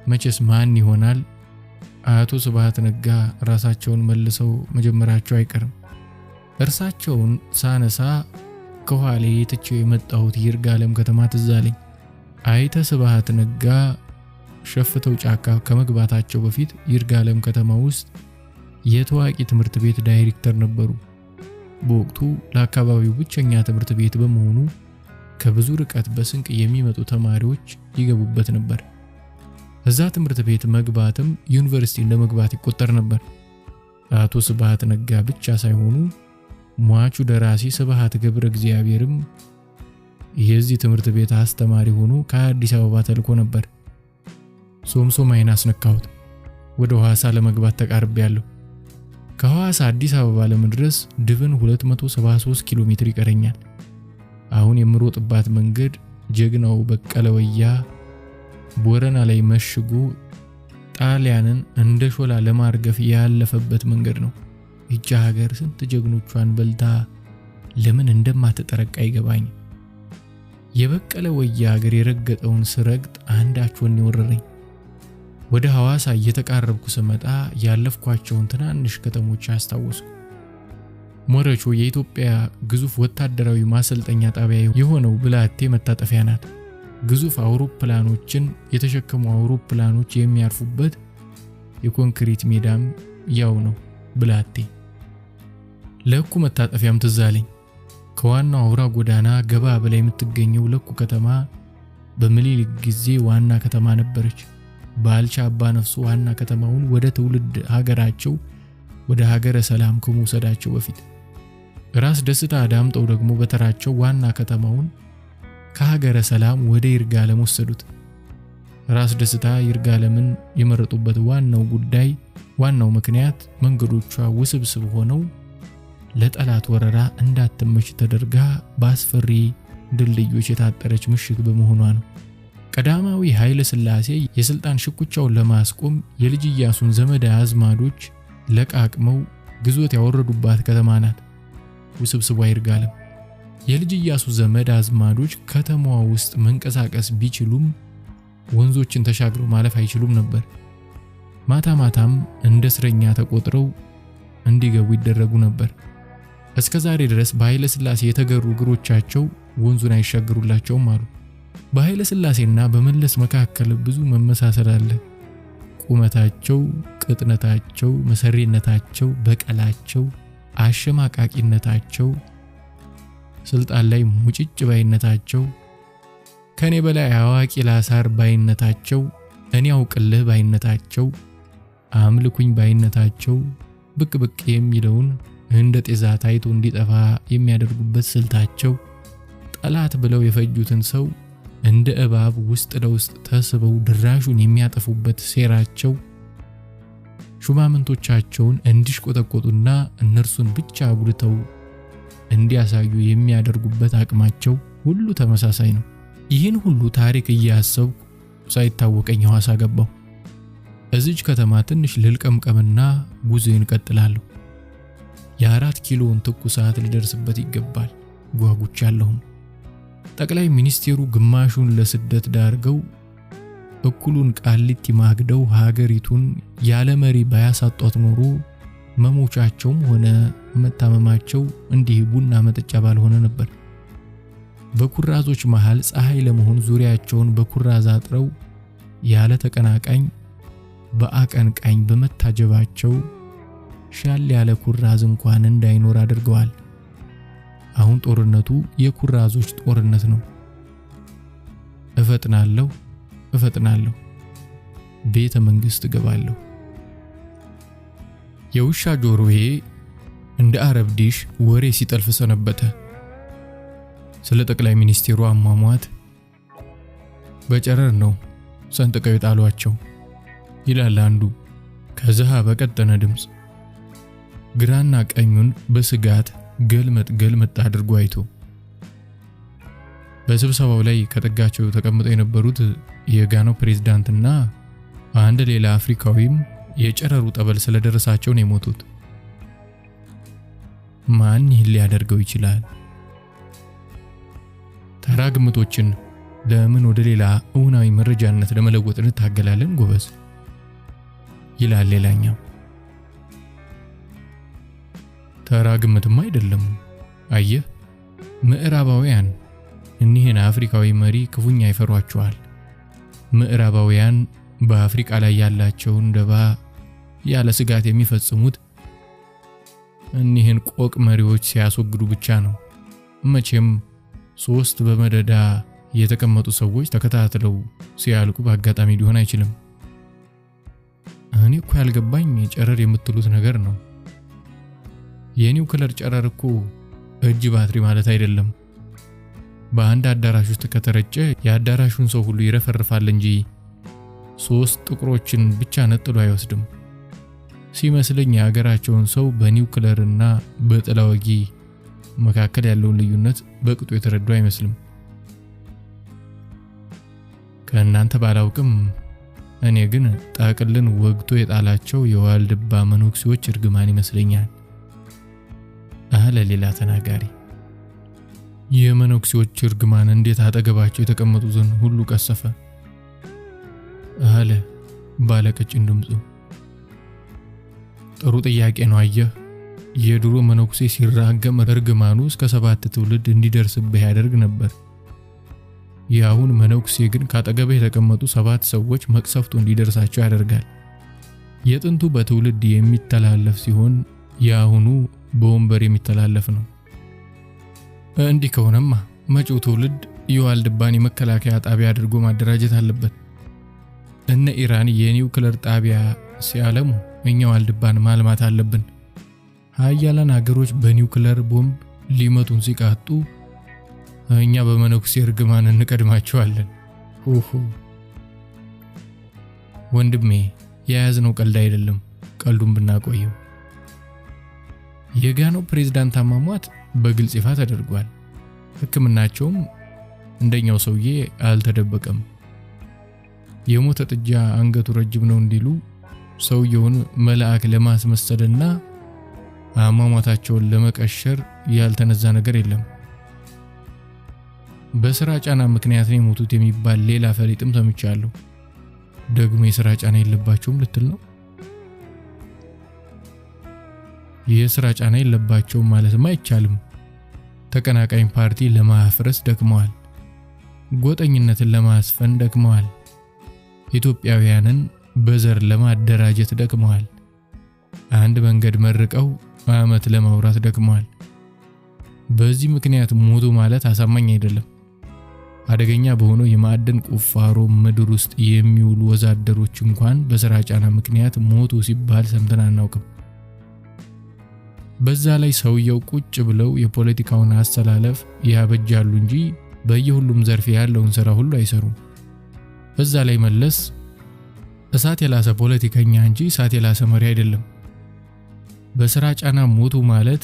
መቼስ ማን ይሆናል? አቶ ስብሃት ነጋ ራሳቸውን መልሰው መጀመራቸው አይቀርም። እርሳቸውን ሳነሳ ከኋላ የትቼው የመጣሁት ይርጋለም ከተማ ትዝ አለኝ። አይተ ስብሃት ነጋ ሸፍተው ጫካ ከመግባታቸው በፊት ይርጋለም ከተማ ውስጥ የታዋቂ ትምህርት ቤት ዳይሬክተር ነበሩ። በወቅቱ ለአካባቢው ብቸኛ ትምህርት ቤት በመሆኑ ከብዙ ርቀት በስንቅ የሚመጡ ተማሪዎች ይገቡበት ነበር። እዛ ትምህርት ቤት መግባትም ዩኒቨርሲቲ እንደመግባት ይቆጠር ነበር። አቶ ስብሃት ነጋ ብቻ ሳይሆኑ ሟቹ ደራሲ ስብሃት ገብረ እግዚአብሔርም የዚህ ትምህርት ቤት አስተማሪ ሆኖ ከአዲስ አበባ ተልኮ ነበር። ሶምሶማይን አስነካሁት። ወደ ሐዋሳ ለመግባት ተቃርቤያለሁ። ከሐዋሳ አዲስ አበባ ለመድረስ ድፍን 273 ኪሎ ሜትር ይቀረኛል። አሁን የምሮጥባት መንገድ ጀግናው በቀለ ወያ ቦረና ላይ መሽጎ ጣሊያንን እንደ ሾላ ለማርገፍ ያለፈበት መንገድ ነው። እጃ ሀገር ስንት ጀግኖቿን በልታ ለምን እንደማትጠረቃ ይገባኝ። የበቀለ ወያ ሀገር የረገጠውን ስረግጥ አንዳቸውን ይወረረኝ። ወደ ሐዋሳ እየተቃረብኩ ስመጣ ያለፍኳቸውን ትናንሽ ከተሞች አስታወስኩ። ሞረቾ የኢትዮጵያ ግዙፍ ወታደራዊ ማሰልጠኛ ጣቢያ የሆነው ብላቴ መታጠፊያ ናት። ግዙፍ አውሮፕላኖችን የተሸከሙ አውሮፕላኖች የሚያርፉበት የኮንክሪት ሜዳም ያው ነው ብላቴ። ለኩ መታጠፊያም ትዝ አለኝ። ከዋናው አውራ ጎዳና ገባ በላይ የምትገኘው ለኩ ከተማ በምኒልክ ጊዜ ዋና ከተማ ነበረች። ባልቻ አባ ነፍሱ ዋና ከተማውን ወደ ትውልድ ሀገራቸው ወደ ሀገረ ሰላም ከመውሰዳቸው በፊት ራስ ደስታ ዳምጠው ደግሞ በተራቸው ዋና ከተማውን ከሀገረ ሰላም ወደ ይርጋለም ወሰዱት። ራስ ደስታ ይርጋለምን የመረጡበት ዋናው ምክንያት መንገዶቿ ውስብስብ ሆነው ለጠላት ወረራ እንዳትመች ተደርጋ በአስፈሪ ድልድዮች የታጠረች ምሽግ በመሆኗ ነው። ቀዳማዊ ኃይለ ሥላሴ የስልጣን ሽኩቻውን ለማስቆም የልጅ ኢያሱን ዘመድ አዝማዶች ለቃቅመው ግዞት ያወረዱባት ከተማ ናት ውስብስቧ ይርጋለም። የልጅ ኢያሱ ዘመድ አዝማዶች ከተማዋ ውስጥ መንቀሳቀስ ቢችሉም ወንዞችን ተሻግረው ማለፍ አይችሉም ነበር። ማታ ማታም እንደ እስረኛ ተቆጥረው እንዲገቡ ይደረጉ ነበር። እስከ ዛሬ ድረስ በኃይለ ሥላሴ የተገሩ እግሮቻቸው ወንዙን አይሻገሩላቸውም አሉ። በኃይለ ሥላሴና በመለስ መካከል ብዙ መመሳሰል አለ። ቁመታቸው፣ ቅጥነታቸው፣ መሰሪነታቸው፣ በቀላቸው፣ አሸማቃቂነታቸው፣ ስልጣን ላይ ሙጭጭ ባይነታቸው፣ ከኔ በላይ አዋቂ ላሳር ባይነታቸው፣ እኔ አውቅልህ ባይነታቸው፣ አምልኩኝ ባይነታቸው፣ ብቅ ብቅ የሚለውን እንደ ጤዛ ታይቶ እንዲጠፋ የሚያደርጉበት ስልታቸው፣ ጠላት ብለው የፈጁትን ሰው እንደ እባብ ውስጥ ለውስጥ ተስበው ድራሹን የሚያጠፉበት ሴራቸው፣ ሹማምንቶቻቸውን እንዲሽቆጠቆጡና እነርሱን ብቻ አጉልተው እንዲያሳዩ የሚያደርጉበት አቅማቸው ሁሉ ተመሳሳይ ነው። ይህን ሁሉ ታሪክ እያሰብኩ ሳይታወቀኝ ሐዋሳ ገባሁ። እዚች ከተማ ትንሽ ልልቀምቀምና ጉዞዬን እቀጥላለሁ። የ4 ኪሎን ትኩሳት ሊደርስበት ይገባል ጓጉቻለሁም። ጠቅላይ ሚኒስቴሩ ግማሹን ለስደት ዳርገው እኩሉን ቃሊቲ ማግደው ሀገሪቱን ያለ መሪ ባያሳጧት ኖሮ መሞቻቸውም ሆነ መታመማቸው እንዲህ ቡና መጠጫ ባልሆነ ነበር። በኩራዞች መሃል ፀሐይ ለመሆን ዙሪያቸውን በኩራዝ አጥረው ያለ ተቀናቃኝ በአቀንቃኝ በመታጀባቸው ሻል ያለ ኩራዝ እንኳን እንዳይኖር አድርገዋል። አሁን ጦርነቱ የኩራዞች ጦርነት ነው። እፈጥናለሁ ቤተ መንግስት ገባለሁ። የውሻ ጆሮዬ እንደ አረብ ዲሽ ወሬ ሲጠልፍ ሰነበተ። ስለ ጠቅላይ ሚኒስቴሩ አሟሟት በጨረር ነው ሰንጥቀው የጣሏቸው ይላል አንዱ ከዛሃ በቀጠነ ድምጽ ግራና ቀኙን በስጋት ገልመጥ አድርጎ አይቶ። በስብሰባው ላይ ከጠጋቸው ተቀምጠው የነበሩት የጋናው ፕሬዝዳንትና አንድ ሌላ አፍሪካዊም የጨረሩ ጠበል ስለደረሳቸው ነው የሞቱት። ማን ይህን ሊያደርገው ይችላል? ተራ ግምቶችን ለምን ወደ ሌላ እውናዊ መረጃነት ለመለወጥ እንታገላለን ጎበዝ ይላል ሌላኛው። ተራ ግምትም አይደለም። አየህ ምዕራባውያን እኒህን አፍሪካዊ መሪ ክፉኛ ይፈሯቸዋል። ምዕራባውያን በአፍሪካ ላይ ያላቸውን ደባ ያለ ስጋት የሚፈጽሙት እኒህን ቆቅ መሪዎች ሲያስወግዱ ብቻ ነው። መቼም 3 በመደዳ የተቀመጡ ሰዎች ተከታትለው ሲያልቁ በአጋጣሚ ሊሆን አይችልም። እኔ እኮ ያልገባኝ ጨረር የምትሉት ነገር ነው። የኒውክለር ጨረር እኮ እጅ ባትሪ ማለት አይደለም። በአንድ አዳራሽ ውስጥ ከተረጨ የአዳራሹን ሰው ሁሉ ይረፈርፋል እንጂ 3 ጥቁሮችን ብቻ ነጥሎ አይወስድም። ሲመስለኝ የሀገራቸውን ሰው በኒውክለርና በጥላወጊ መካከል ያለውን ልዩነት በቅጡ የተረዱ አይመስልም። ከእናንተ ባላውቅም እኔ ግን ጣቅልን ወግቶ የጣላቸው የዋልድባ መነኩሴዎች እርግማን ይመስለኛል አለ ሌላ ተናጋሪ። የመነኩሴዎች እርግማን እንዴት አጠገባቸው የተቀመጡትን ሁሉ ቀሰፈ አለ ባለቀጭን ድምፁ። ጥሩ ጥያቄ ነው። አየህ የድሮ መነኩሴ ሲራገም እርግማኑ እስከ 7 ትውልድ እንዲደርስብህ ያደርግ ነበር። የአሁን መነኩሴ ግን ካጠገበህ የተቀመጡ 7 ሰዎች መቅሰፍቱ እንዲደርሳቸው ያደርጋል። የጥንቱ በትውልድ የሚተላለፍ ሲሆን የአሁኑ በወንበር የሚተላለፍ ነው። እንዲህ ከሆነማ መጪው ትውልድ የዋልድባን የመከላከያ ጣቢያ አድርጎ ማደራጀት አለበት። እነ ኢራን የኒውክለር ጣቢያ ሲያለሙ እኛ ዋልድባን ማልማት አለብን። ሀያላን ሀገሮች በኒውክለር ቦምብ ሊመቱን ሲቃጡ እኛ በመነኩሴ እርግማን እንቀድማቸዋለን። ወንድሜ የያዝነው ቀልድ አይደለም፣ ቀልዱን ብናቆየው። የጋናው ፕሬዝዳንት አሟሟት በግልጽ ይፋ ተደርጓል። ሕክምናቸውም እንደኛው ሰውዬ አልተደበቀም። የሞተ ጥጃ አንገቱ ረጅም ነው እንዲሉ ሰውየውን መልአክ ለማስመሰልና አሟሟታቸውን ለመቀሸር ያልተነዛ ነገር የለም። በስራ ጫና ምክንያት ነው የሞቱት የሚባል ሌላ ፈሊጥም ሰምቻለሁ። ደግሞ የስራ ጫና የለባቸውም ልትል ነው? የስራ ጫና የለባቸውም ማለትም አይቻልም። ተቀናቃኝ ፓርቲ ለማፍረስ ደክመዋል። ጎጠኝነትን ለማስፈን ደክመዋል። ኢትዮጵያውያንን በዘር ለማደራጀት ደክመዋል። አንድ መንገድ መርቀው አመት ለማውራት ደክመዋል። በዚህ ምክንያት ሞቱ ማለት አሳማኝ አይደለም። አደገኛ በሆነው የማዕድን ቁፋሮ ምድር ውስጥ የሚውሉ ወዛደሮች እንኳን በስራ ጫና ምክንያት ሞቱ ሲባል ሰምተን አናውቅም። በዛ ላይ ሰውየው ቁጭ ብለው የፖለቲካውን አስተላለፍ ያበጃሉ እንጂ በየሁሉም ዘርፍ ያለውን ስራ ሁሉ አይሰሩም። በዛ ላይ መለስ እሳት የላሰ ፖለቲከኛ እንጂ እሳት የላሰ መሪ አይደለም። በስራ ጫና ሞቱ ማለት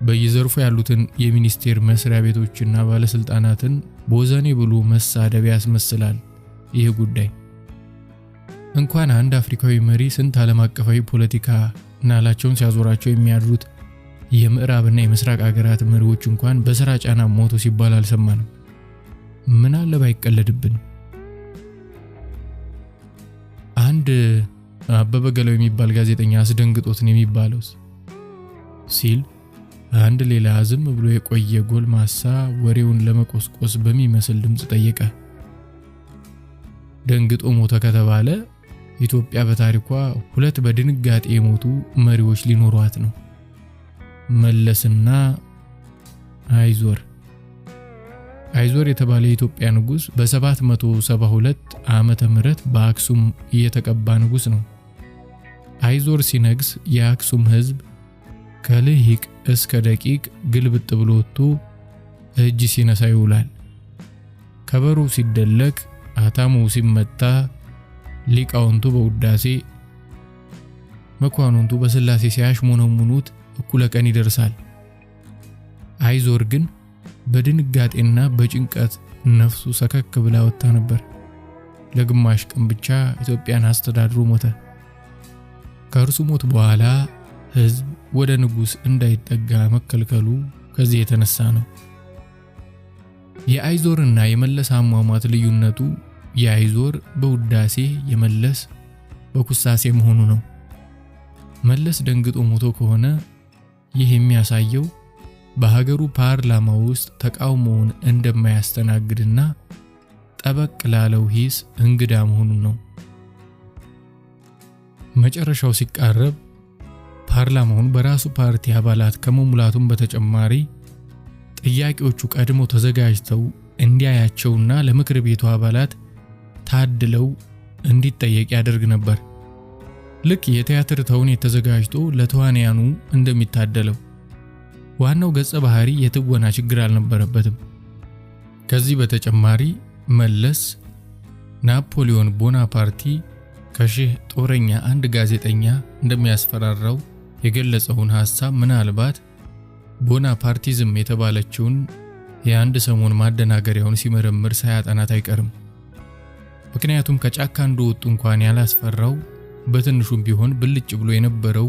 በየዘርፉ ያሉትን የሚኒስቴር መስሪያ ቤቶችና ባለስልጣናትን ቦዘኔ ብሎ መሳደብ ያስመስላል። ይህ ጉዳይ እንኳን አንድ አፍሪካዊ መሪ ስንት ዓለም አቀፋዊ ፖለቲካ ናላቸውን ሲያዞራቸው የሚያድሩት የምዕራብና የምስራቅ ሀገራት መሪዎች እንኳን በስራ ጫና ሞቱ ሲባል አልሰማንም። ምን አለ ባይቀለድብን። አንድ አበበ ገለው የሚባል ጋዜጠኛ አስደንግጦት ነው የሚባለው ሲል አንድ ሌላ ዝም ብሎ የቆየ ጎልማሳ ወሬውን ለመቆስቆስ በሚመስል ድምጽ ጠየቀ። ደንግጦ ሞተ ከተባለ ኢትዮጵያ በታሪኳ ሁለት በድንጋጤ የሞቱ መሪዎች ሊኖሯት ነው። መለስና አይዞር የተባለ የኢትዮጵያ ንጉስ በ772 ዓመተ ምህረት በአክሱም የተቀባ ንጉስ ነው። አይዞር ሲነግስ የአክሱም ህዝብ ከልሂቅ እስከ ደቂቅ ግልብጥ ብሎ ወጥቶ እጅ ሲነሳ ይውላል። ከበሮ ሲደለቅ፣ አታሙ ሲመታ፣ ሊቃውንቱ በውዳሴ መኳንንቱ በስላሴ ሲያሽሞነሙኑት እኩለ ቀን ይደርሳል። አይዞር ግን በድንጋጤና በጭንቀት ነፍሱ ሰከክ ብላ ወጣ ነበር። ለግማሽ ቀን ብቻ ኢትዮጵያን አስተዳድሮ ሞተ። ከእርሱ ሞት በኋላ ህዝብ ወደ ንጉስ እንዳይጠጋ መከልከሉ ከዚህ የተነሳ ነው። የአይዞርና የመለስ አሟሟት ልዩነቱ የአይዞር በውዳሴ የመለስ በኩሳሴ መሆኑ ነው። መለስ ደንግጦ ሞቶ ከሆነ ይህ የሚያሳየው በሀገሩ ፓርላማ ውስጥ ተቃውሞውን እንደማያስተናግድና ጠበቅ ላለው ሂስ እንግዳ መሆኑን ነው። መጨረሻው ሲቃረብ ፓርላማውን በራሱ ፓርቲ አባላት ከመሙላቱም በተጨማሪ ጥያቄዎቹ ቀድሞ ተዘጋጅተው እንዲያያቸውና ለምክር ቤቱ አባላት ታድለው እንዲጠየቅ ያደርግ ነበር። ልክ የቲያትር ተውኔት ተዘጋጅቶ ለተዋንያኑ እንደሚታደለው። ዋናው ገጸ ባህሪ የትወና ችግር አልነበረበትም። ከዚህ በተጨማሪ መለስ ናፖሊዮን ቦናፓርቲ ከሺህ ጦረኛ አንድ ጋዜጠኛ እንደሚያስፈራራው የገለጸውን ሐሳብ ምናልባት ቦናፓርቲዝም የተባለችውን የአንድ ሰሞን ማደናገሪያውን ሲመረምር ሳያጠናት አይቀርም። ምክንያቱም ከጫካ እንደወጡ እንኳን ያላስፈራው በትንሹም ቢሆን ብልጭ ብሎ የነበረው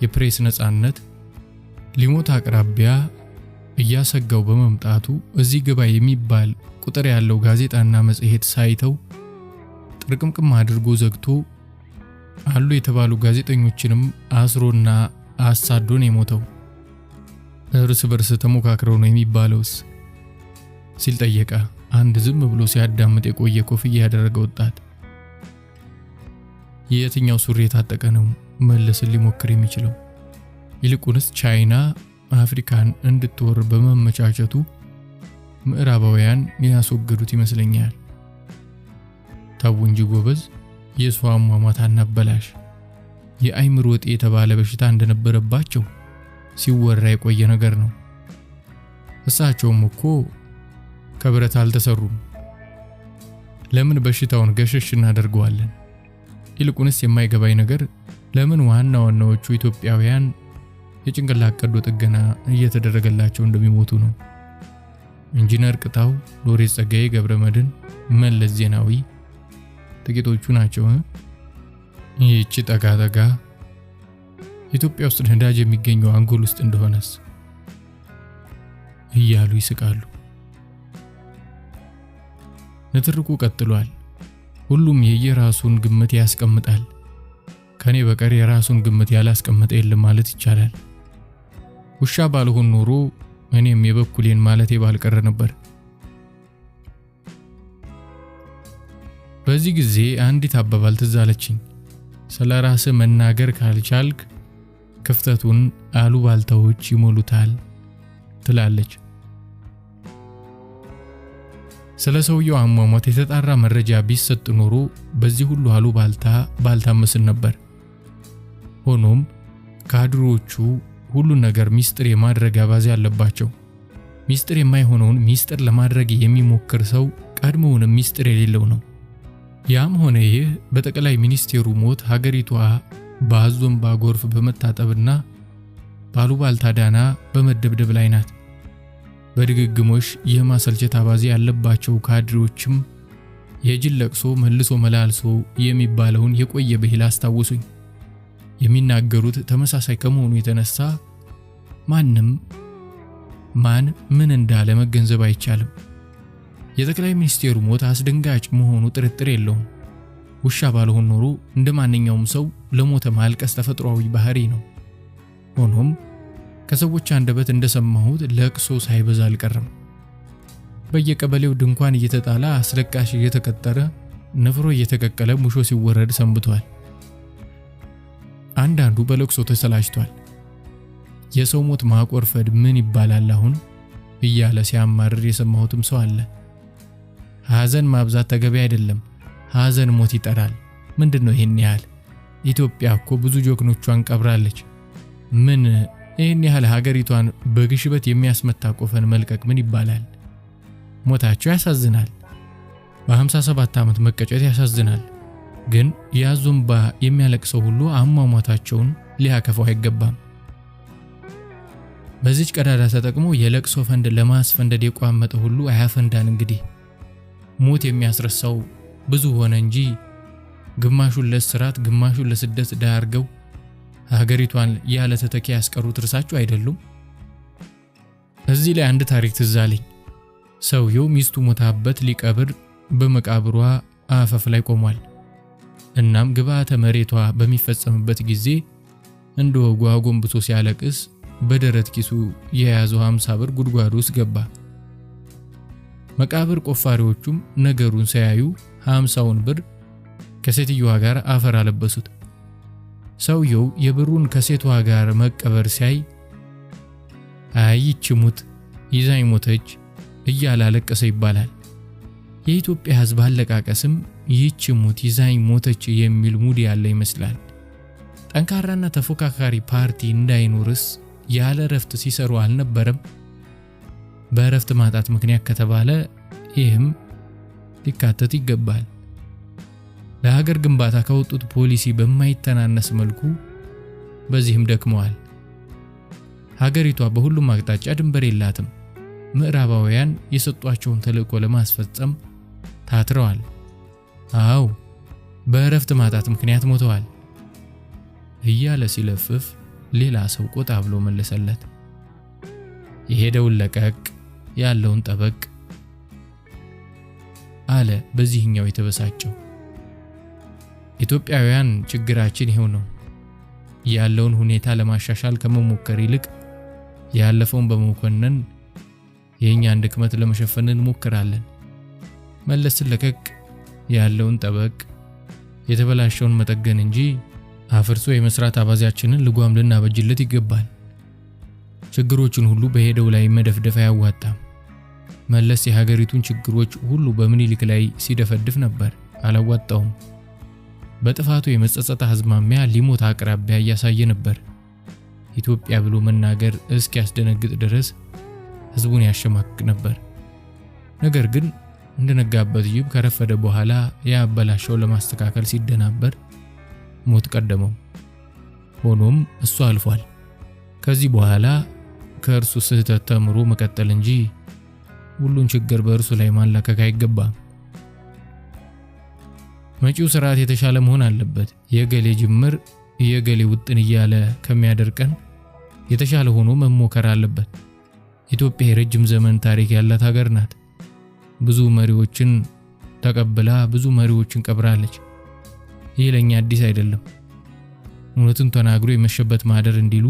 የፕሬስ ነጻነት ሊሞት አቅራቢያ እያሰጋው በመምጣቱ እዚህ ግባ የሚባል ቁጥር ያለው ጋዜጣና መጽሔት ሳይተው ጥርቅምቅም አድርጎ ዘግቶ አሉ የተባሉ ጋዜጠኞችንም አስሮና አሳዶን የሞተው። እርስ በርስ ተሞካክረው ነው የሚባለውስ ሲል ጠየቀ አንድ ዝም ብሎ ሲያዳምጥ የቆየ ኮፍያ ያደረገ ወጣት። የትኛው ሱሪ የታጠቀ ነው መለስን ሊሞክር የሚችለው? ይልቁንስ ቻይና አፍሪካን እንድትወር በመመቻቸቱ ምዕራባውያን ያስወገዱት ይመስለኛል። ታው እንጂ ጎበዝ፣ የሷ አሟሟት አናበላሽ። የአይምሮ ወጤ የተባለ በሽታ እንደነበረባቸው ሲወራ የቆየ ነገር ነው። እሳቸውም እኮ ከብረት አልተሰሩም። ለምን በሽታውን ገሸሽ እናደርገዋለን? ይልቁንስ የማይገባኝ ነገር ለምን ዋናዎቹ ኢትዮጵያውያን የጭንቅላት ቀዶ ጥገና እየተደረገላቸው እንደሚሞቱ ነው። ኢንጂነር ቅጣው፣ ሎሬት ጸጋዬ ገብረመድህን፣ መለስ ዜናዊ ጥቂቶቹ ናቸው። ይህች ጠጋጠጋ ኢትዮጵያ ውስጥ ነዳጅ የሚገኘው አንጎል ውስጥ እንደሆነስ እያሉ ይስቃሉ። ንትርኩ ቀጥሏል። ሁሉም የየራሱን ግምት ያስቀምጣል። ከኔ በቀር የራሱን ግምት ያላስቀመጠ የለም ማለት ይቻላል። ውሻ ባልሆን ኖሮ እኔም የበኩሌን ማለቴ ባልቀረ ነበር። በዚህ ጊዜ አንዲት አባባል ትዝ አለችኝ። ስለራስህ መናገር ካልቻልክ ክፍተቱን አሉባልታዎች ይሞሉታል ትላለች። ስለ ሰውየው አሟሟት የተጣራ መረጃ ቢሰጥ ኖሮ በዚህ ሁሉ አሉባልታ ባልታመስን ነበር። ሆኖም ካድሮቹ ሁሉ ነገር ሚስጥር የማድረግ አባዜ አለባቸው። ሚስጥር የማይሆነውን ሚስጥር ለማድረግ የሚሞክር ሰው ቀድሞውንም ሚስጥር የሌለው ነው። ያም ሆነ ይህ በጠቅላይ ሚኒስቴሩ ሞት ሀገሪቷ በአዞምባ ጎርፍ በመታጠብና ባሉባልታ ዳና በመደብደብ ላይ ናት። በድግግሞሽ የማሰልቸት አባዜ ያለባቸው ካድሮችም የጅል ለቅሶ መልሶ መላልሶ የሚባለውን የቆየ ብሂል አስታወሱኝ። የሚናገሩት ተመሳሳይ ከመሆኑ የተነሳ ማንም ማን ምን እንዳለ መገንዘብ አይቻልም። የጠቅላይ ሚኒስቴሩ ሞት አስደንጋጭ መሆኑ ጥርጥር የለውም። ውሻ ባልሆን ኖሮ እንደማንኛውም ሰው ለሞተ ማልቀስ ተፈጥሯዊ ባህሪ ነው። ሆኖም ከሰዎች አንደበት እንደሰማሁት ለቅሶ ሳይበዛ አልቀረም። በየቀበሌው ድንኳን እየተጣላ አስለቃሽ እየተቀጠረ ነፍሮ እየተቀቀለ ሙሾ ሲወረድ ሰንብቷል። አንዳንዱ በለቅሶ ተሰላችቷል። የሰው ሞት ማቆርፈድ ምን ይባላል አሁን እያለ ሲያማርር የሰማሁትም ሰው አለ። ሐዘን ማብዛት ተገቢ አይደለም። ሐዘን ሞት ይጠራል። ምንድነው ይሄን ያህል? ኢትዮጵያ እኮ ብዙ ጀግኖቿን ቀብራለች። ምን ይሄን ያህል ሀገሪቷን በግሽበት የሚያስመታ ቆፈን መልቀቅ ምን ይባላል? ሞታቸው ያሳዝናል። በ57 ዓመት መቀጨት ያሳዝናል። ግን የአዞምባ የሚያለቅሰው ሁሉ አሟሟታቸውን ሊያከፋው አይገባም። በዚች ቀዳዳ ተጠቅሞ የለቅሶ ፈንድ ለማስፈንደድ የቋመጠ ሁሉ አያፈንዳን። እንግዲህ ሞት የሚያስረሳው ብዙ ሆነ እንጂ ግማሹን ለስራት ግማሹን ለስደት ዳርገው ሀገሪቷን ያለ ተተኪ ያስቀሩት እርሳቸው አይደሉም። እዚህ ላይ አንድ ታሪክ ትዝ አለኝ። ሰውየው ሚስቱ ሞታበት ሊቀብር በመቃብሯ አፈፍ ላይ ቆሟል። እናም ግብዓተ መሬቷ በሚፈጸምበት ጊዜ እንደ ወጉ አጎንብሶ ሲያለቅስ በደረት ኪሱ የያዘው 50 ብር ጉድጓድ ውስጥ ገባ። መቃብር ቆፋሪዎቹም ነገሩን ሳያዩ 50ውን ብር ከሴትየዋ ጋር አፈር አለበሱት። ሰውየው የብሩን ከሴቷ ጋር መቀበር ሲያይ አይች ሙት ይዛኝ ሞተች እያለ አለቀሰ ይባላል። የኢትዮጵያ ሕዝብ አለቃቀስም ይህች ሙት ይዛኝ ሞተች የሚል ሙድ ያለ ይመስላል። ጠንካራና ተፎካካሪ ፓርቲ እንዳይኖርስ ያለ ረፍት ሲሰሩ አልነበረም? በረፍት ማጣት ምክንያት ከተባለ ይህም ሊካተት ይገባል። ለሀገር ግንባታ ከወጡት ፖሊሲ በማይተናነስ መልኩ በዚህም ደክመዋል። ሀገሪቷ በሁሉም አቅጣጫ ድንበር የላትም። ምዕራባውያን የሰጧቸውን ተልእኮ ለማስፈጸም ታትረዋል። አዎ በረፍት ማጣት ምክንያት ሞተዋል እያለ ሲለፍፍ ሌላ ሰው ቆጣ ብሎ መለሰለት። የሄደውን ለቀቅ ያለውን ጠበቅ አለ በዚህኛው የተበሳጨው። ኢትዮጵያውያን ችግራችን ይሄው ነው። ያለውን ሁኔታ ለማሻሻል ከመሞከር ይልቅ ያለፈውን በመኮነን የኛን ድክመት ለመሸፈን እንሞክራለን። መለስን ለቀቅ ያለውን ጠበቅ የተበላሸውን መጠገን እንጂ አፍርሶ የመስራት አባዚያችንን ልጓም ልናበጅለት ይገባል። ችግሮችን ሁሉ በሄደው ላይ መደፍደፍ አያዋጣም። መለስ የሀገሪቱን ችግሮች ሁሉ በምኒልክ ላይ ሲደፈድፍ ነበር፣ አላዋጣውም። በጥፋቱ የመጸጸት አዝማሚያ ሊሞት አቅራቢያ እያሳየ ነበር። ኢትዮጵያ ብሎ መናገር እስኪያስደነግጥ ድረስ ህዝቡን ያሸማቅቅ ነበር። ነገር ግን እንደነጋበት ጅብ ከረፈደ በኋላ ያበላሸው ለማስተካከል ሲደናበር ሞት ቀደመው። ሆኖም እሱ አልፏል። ከዚህ በኋላ ከእርሱ ስህተት ተምሮ መቀጠል እንጂ ሁሉን ችግር በእርሱ ላይ ማላከክ አይገባም። መጪው ስርዓት የተሻለ መሆን አለበት። የገሌ ጅምር የገሌ ውጥን እያለ ከሚያደርቀን የተሻለ ሆኖ መሞከር አለበት። ኢትዮጵያ የረጅም ዘመን ታሪክ ያላት ሀገር ናት። ብዙ መሪዎችን ተቀብላ ብዙ መሪዎችን ቀብራለች። ይህ ለኛ አዲስ አይደለም። እውነቱን ተናግሮ የመሸበት ማደር እንዲሉ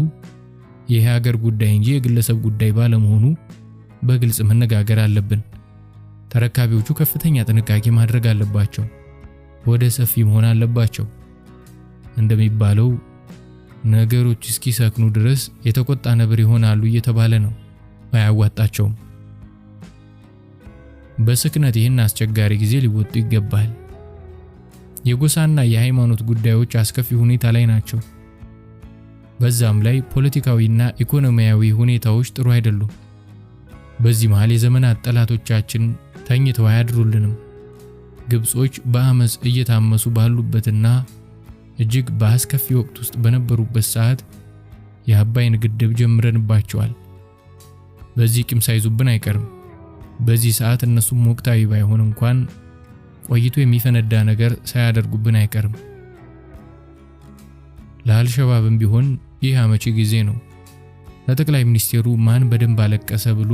ይህ ሀገር ጉዳይ እንጂ የግለሰብ ጉዳይ ባለመሆኑ በግልጽ መነጋገር አለብን። ተረካቢዎቹ ከፍተኛ ጥንቃቄ ማድረግ አለባቸው። ወደ ሰፊ መሆን አለባቸው። እንደሚባለው ነገሮች እስኪሰክኑ ድረስ የተቆጣ ነብር ይሆናሉ እየተባለ ነው። አያዋጣቸውም። በስክነት ይህን አስቸጋሪ ጊዜ ሊወጡ ይገባል። የጎሳና የሃይማኖት ጉዳዮች አስከፊ ሁኔታ ላይ ናቸው። በዛም ላይ ፖለቲካዊና ኢኮኖሚያዊ ሁኔታዎች ጥሩ አይደሉም። በዚህ መሃል የዘመናት ጠላቶቻችን ተኝተው አያድሩልንም። ግብጾች በአመጽ እየታመሱ ባሉበትና እጅግ በአስከፊ ወቅት ውስጥ በነበሩበት ሰዓት የአባይን ግድብ ጀምረንባቸዋል። በዚህ ቂም ሳይዙብን አይቀርም። በዚህ ሰዓት እነሱም ወቅታዊ ባይሆን እንኳን ቆይቶ የሚፈነዳ ነገር ሳያደርጉብን አይቀርም። ለአልሸባብም ቢሆን ይህ አመቺ ጊዜ ነው። ለጠቅላይ ሚኒስቴሩ ማን በደንብ አለቀሰ ብሎ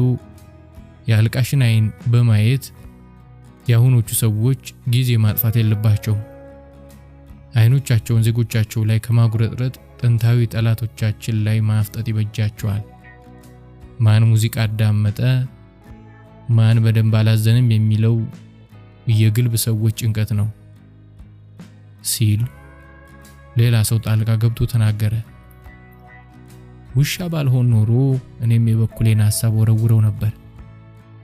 የአልቃሽን አይን በማየት የአሁኖቹ ሰዎች ጊዜ ማጥፋት የለባቸውም። አይኖቻቸውን ዜጎቻቸው ላይ ከማጉረጥረጥ ጥንታዊ ጠላቶቻችን ላይ ማፍጠጥ ይበጃቸዋል። ማን ሙዚቃ አዳመጠ፣ ማን በደንብ አላዘንም የሚለው የግልብ ሰዎች ጭንቀት ነው ሲል ሌላ ሰው ጣልቃ ገብቶ ተናገረ። ውሻ ባልሆን ኖሮ እኔም የበኩሌን ሐሳብ ወረውረው ነበር።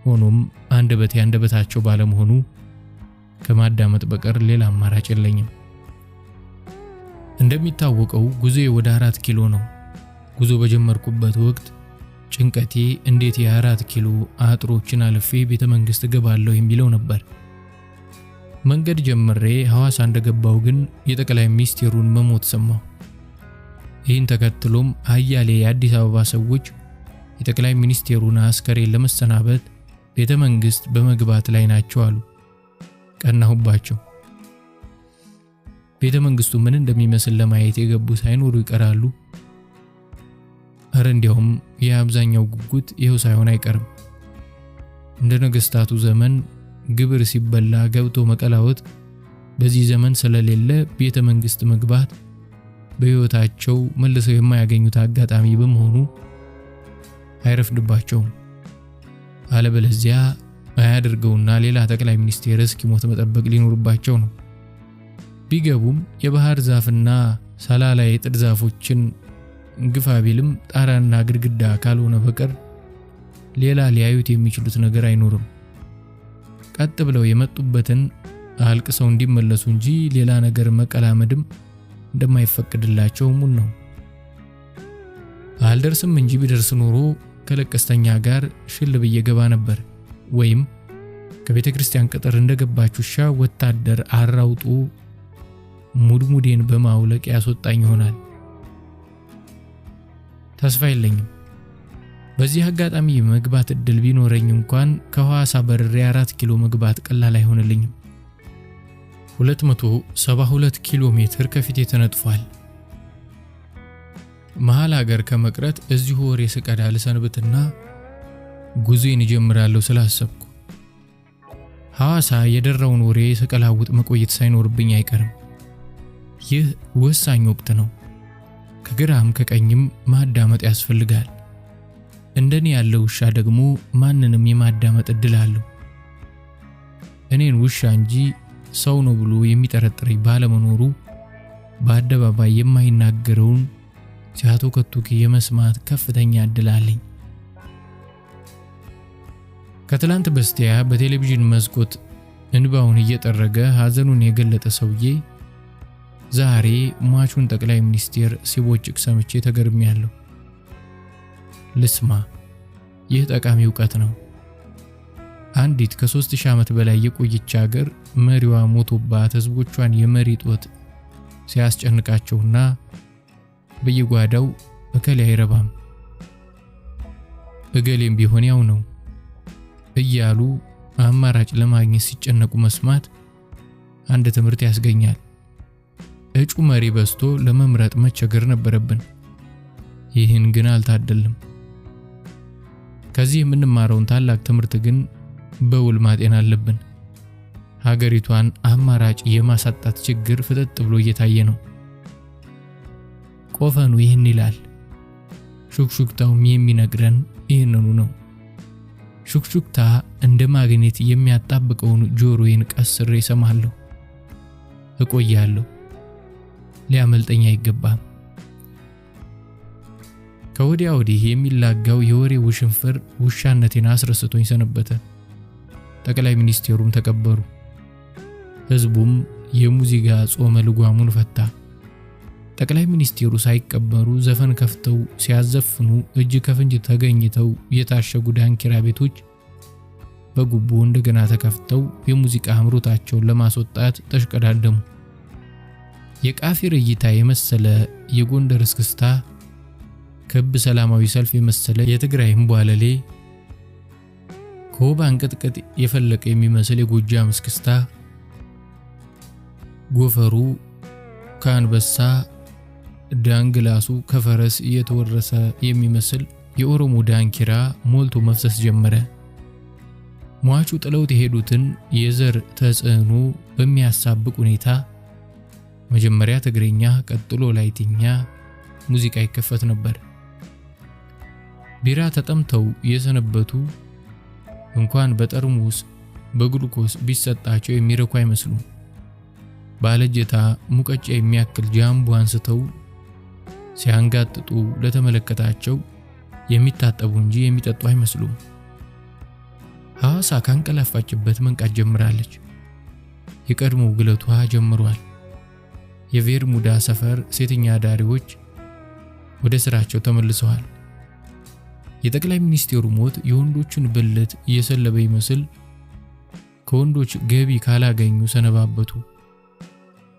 ሆኖም አንደበታቸው ባለመሆኑ ከማዳመጥ በቀር ሌላ አማራጭ የለኝም። እንደሚታወቀው ጉዞዬ ወደ 4 ኪሎ ነው። ጉዞ በጀመርኩበት ወቅት ጭንቀቴ እንዴት የ4 ኪሎ አጥሮችን አልፌ ቤተ መንግስት ገባለሁ የሚለው ነበር። መንገድ ጀምሬ ሐዋሳ እንደገባው ግን የጠቅላይ ሚኒስቴሩን መሞት ሰማሁ። ይህን ተከትሎም አያሌ የአዲስ አበባ ሰዎች የጠቅላይ ሚኒስቴሩን አስከሬን ለመሰናበት ቤተ መንግስት በመግባት ላይ ናቸው አሉ። ቀናሁባቸው። ቤተ መንግስቱ ምን እንደሚመስል ለማየት የገቡ ሳይኖሩ ይቀራሉ። እንዲያውም የአብዛኛው ጉጉት ይኸው ሳይሆን አይቀርም። እንደ ነገስታቱ ዘመን ግብር ሲበላ ገብቶ መቀላወጥ በዚህ ዘመን ስለሌለ ቤተ መንግስት መግባት በህይወታቸው መልሰው የማያገኙት አጋጣሚ በመሆኑ አይረፍድባቸውም። አለበለዚያ አያድርገውና ሌላ ጠቅላይ ሚኒስቴር እስኪሞት መጠበቅ ሊኖርባቸው ነው። ቢገቡም የባህር ዛፍና ሰላላ የጥድ ዛፎችን ግፋ ቢልም ጣራና ግድግዳ ካልሆነ በቀር ሌላ ሊያዩት የሚችሉት ነገር አይኖርም። ቀጥ ብለው የመጡበትን አልቅሰው እንዲመለሱ እንጂ ሌላ ነገር መቀላመድም እንደማይፈቅድላቸው ሙን ነው። አልደርስም እንጂ ቢደርስ ኖሮ ከለቀስተኛ ጋር ሽል ብዬ ገባ ነበር። ወይም ከቤተ ክርስቲያን ቅጥር እንደገባች ውሻ ወታደር አራውጡ ሙድሙዴን በማውለቅ ያስወጣኝ ይሆናል። ተስፋ የለኝም። በዚህ አጋጣሚ መግባት እድል ቢኖረኝ እንኳን ከሐዋሳ በርሬ 4 ኪሎ መግባት ቀላል አይሆንልኝም። 272 ኪሎ ሜትር ከፊቴ ተነጥፏል። መሃል ሀገር ከመቅረት እዚሁ ወሬ ስቀዳ ልሰንብትና ጉዞዬን እጀምራለሁ ስላሰብኩ ሐዋሳ የደራውን ወሬ ስቀላውጥ መቆየት ሳይኖርብኝ አይቀርም። ይህ ወሳኝ ወቅት ነው። ከግራም ከቀኝም ማዳመጥ ያስፈልጋል። እንደኔ ያለው ውሻ ደግሞ ማንንም የማዳመጥ እድል አለው። እኔን ውሻ እንጂ ሰው ነው ብሎ የሚጠረጥረኝ ባለመኖሩ በአደባባይ የማይናገረውን ሲያቶከቱክ የመስማት ከፍተኛ እድል አለኝ። ከትላንት በስቲያ በቴሌቪዥን መስኮት እንባውን እየጠረገ ሐዘኑን የገለጠ ሰውዬ ዛሬ ሟቹን ጠቅላይ ሚኒስቴር ሲቦጭቅ ሰምቼ ተገርሚያለሁ። ልስማ፣ ይህ ጠቃሚ ዕውቀት ነው። አንዲት ከ3000 ዓመት በላይ የቆየች ሀገር መሪዋ ሞቶባት ህዝቦቿን የመሪ ጦት ሲያስጨንቃቸውና በየጓዳው እከሌ አይረባም እገሌም ቢሆን ያው ነው እያሉ አማራጭ ለማግኘት ሲጨነቁ መስማት አንድ ትምህርት ያስገኛል። እጩ መሪ በዝቶ ለመምረጥ መቸገር ነበረብን። ይህን ግን አልታደልም። ከዚህ የምንማረውን ታላቅ ትምህርት ግን በውል ማጤን አለብን። ሀገሪቷን አማራጭ የማሳጣት ችግር ፍጥጥ ብሎ እየታየ ነው። ቆፈኑ ይህን ይላል፣ ሹክሹክታውም የሚነግረን ይህንኑ ነው። ሹክሹክታ እንደ ማግኔት የሚያጣብቀውን ጆሮዬን ቀስሬ እሰማለሁ፣ እቆያለሁ። ሊያመልጠኝ አይገባም። ከወዲያ ወዲህ የሚላጋው የወሬ ውሽንፍር ውሻነቴን አስረስቶኝ ሰነበተ። ጠቅላይ ሚኒስቴሩም ተቀበሩ። ህዝቡም የሙዚቃ ጾመ ልጓሙን ፈታ። ጠቅላይ ሚኒስቴሩ ሳይቀበሩ ዘፈን ከፍተው ሲያዘፍኑ እጅ ከፍንጅ ተገኝተው የታሸጉ ዳንኪራ ቤቶች በጉቦ እንደገና ተከፍተው የሙዚቃ አምሮታቸውን ለማስወጣት ተሽቀዳደሙ። የቃፊር እይታ የመሰለ የጎንደር እስክስታ፣ ክብ ሰላማዊ ሰልፍ የመሰለ የትግራይ እምቧለሌ፣ ከወባ እንቅጥቅጥ የፈለቀ የሚመስል የጎጃም እስክስታ፣ ጎፈሩ ከአንበሳ ዳንግላሱ ከፈረስ እየተወረሰ የሚመስል የኦሮሞ ዳንኪራ ሞልቶ መፍሰስ ጀመረ። ሟቹ ጥለውት የሄዱትን የዘር ተጽዕኖ በሚያሳብቅ ሁኔታ መጀመሪያ ትግርኛ ቀጥሎ ላይትኛ ሙዚቃ ይከፈት ነበር። ቢራ ተጠምተው የሰነበቱ እንኳን በጠርሙስ በግሉኮስ ቢሰጣቸው የሚረኩ አይመስሉም። ባለጀታ ሙቀጫ የሚያክል ጃምቡ አንስተው ሲያንጋጥጡ ለተመለከታቸው የሚታጠቡ እንጂ የሚጠጡ አይመስሉም። ሐዋሳ ካንቀላፋችበት መንቃት ጀምራለች። የቀድሞ ግለቷ ጀምሯል። የቬርሙዳ ሰፈር ሴተኛ ዳሪዎች ወደ ስራቸው ተመልሰዋል። የጠቅላይ ሚኒስቴሩ ሞት የወንዶችን ብልት እየሰለበ ይመስል ከወንዶች ገቢ ካላገኙ ሰነባበቱ።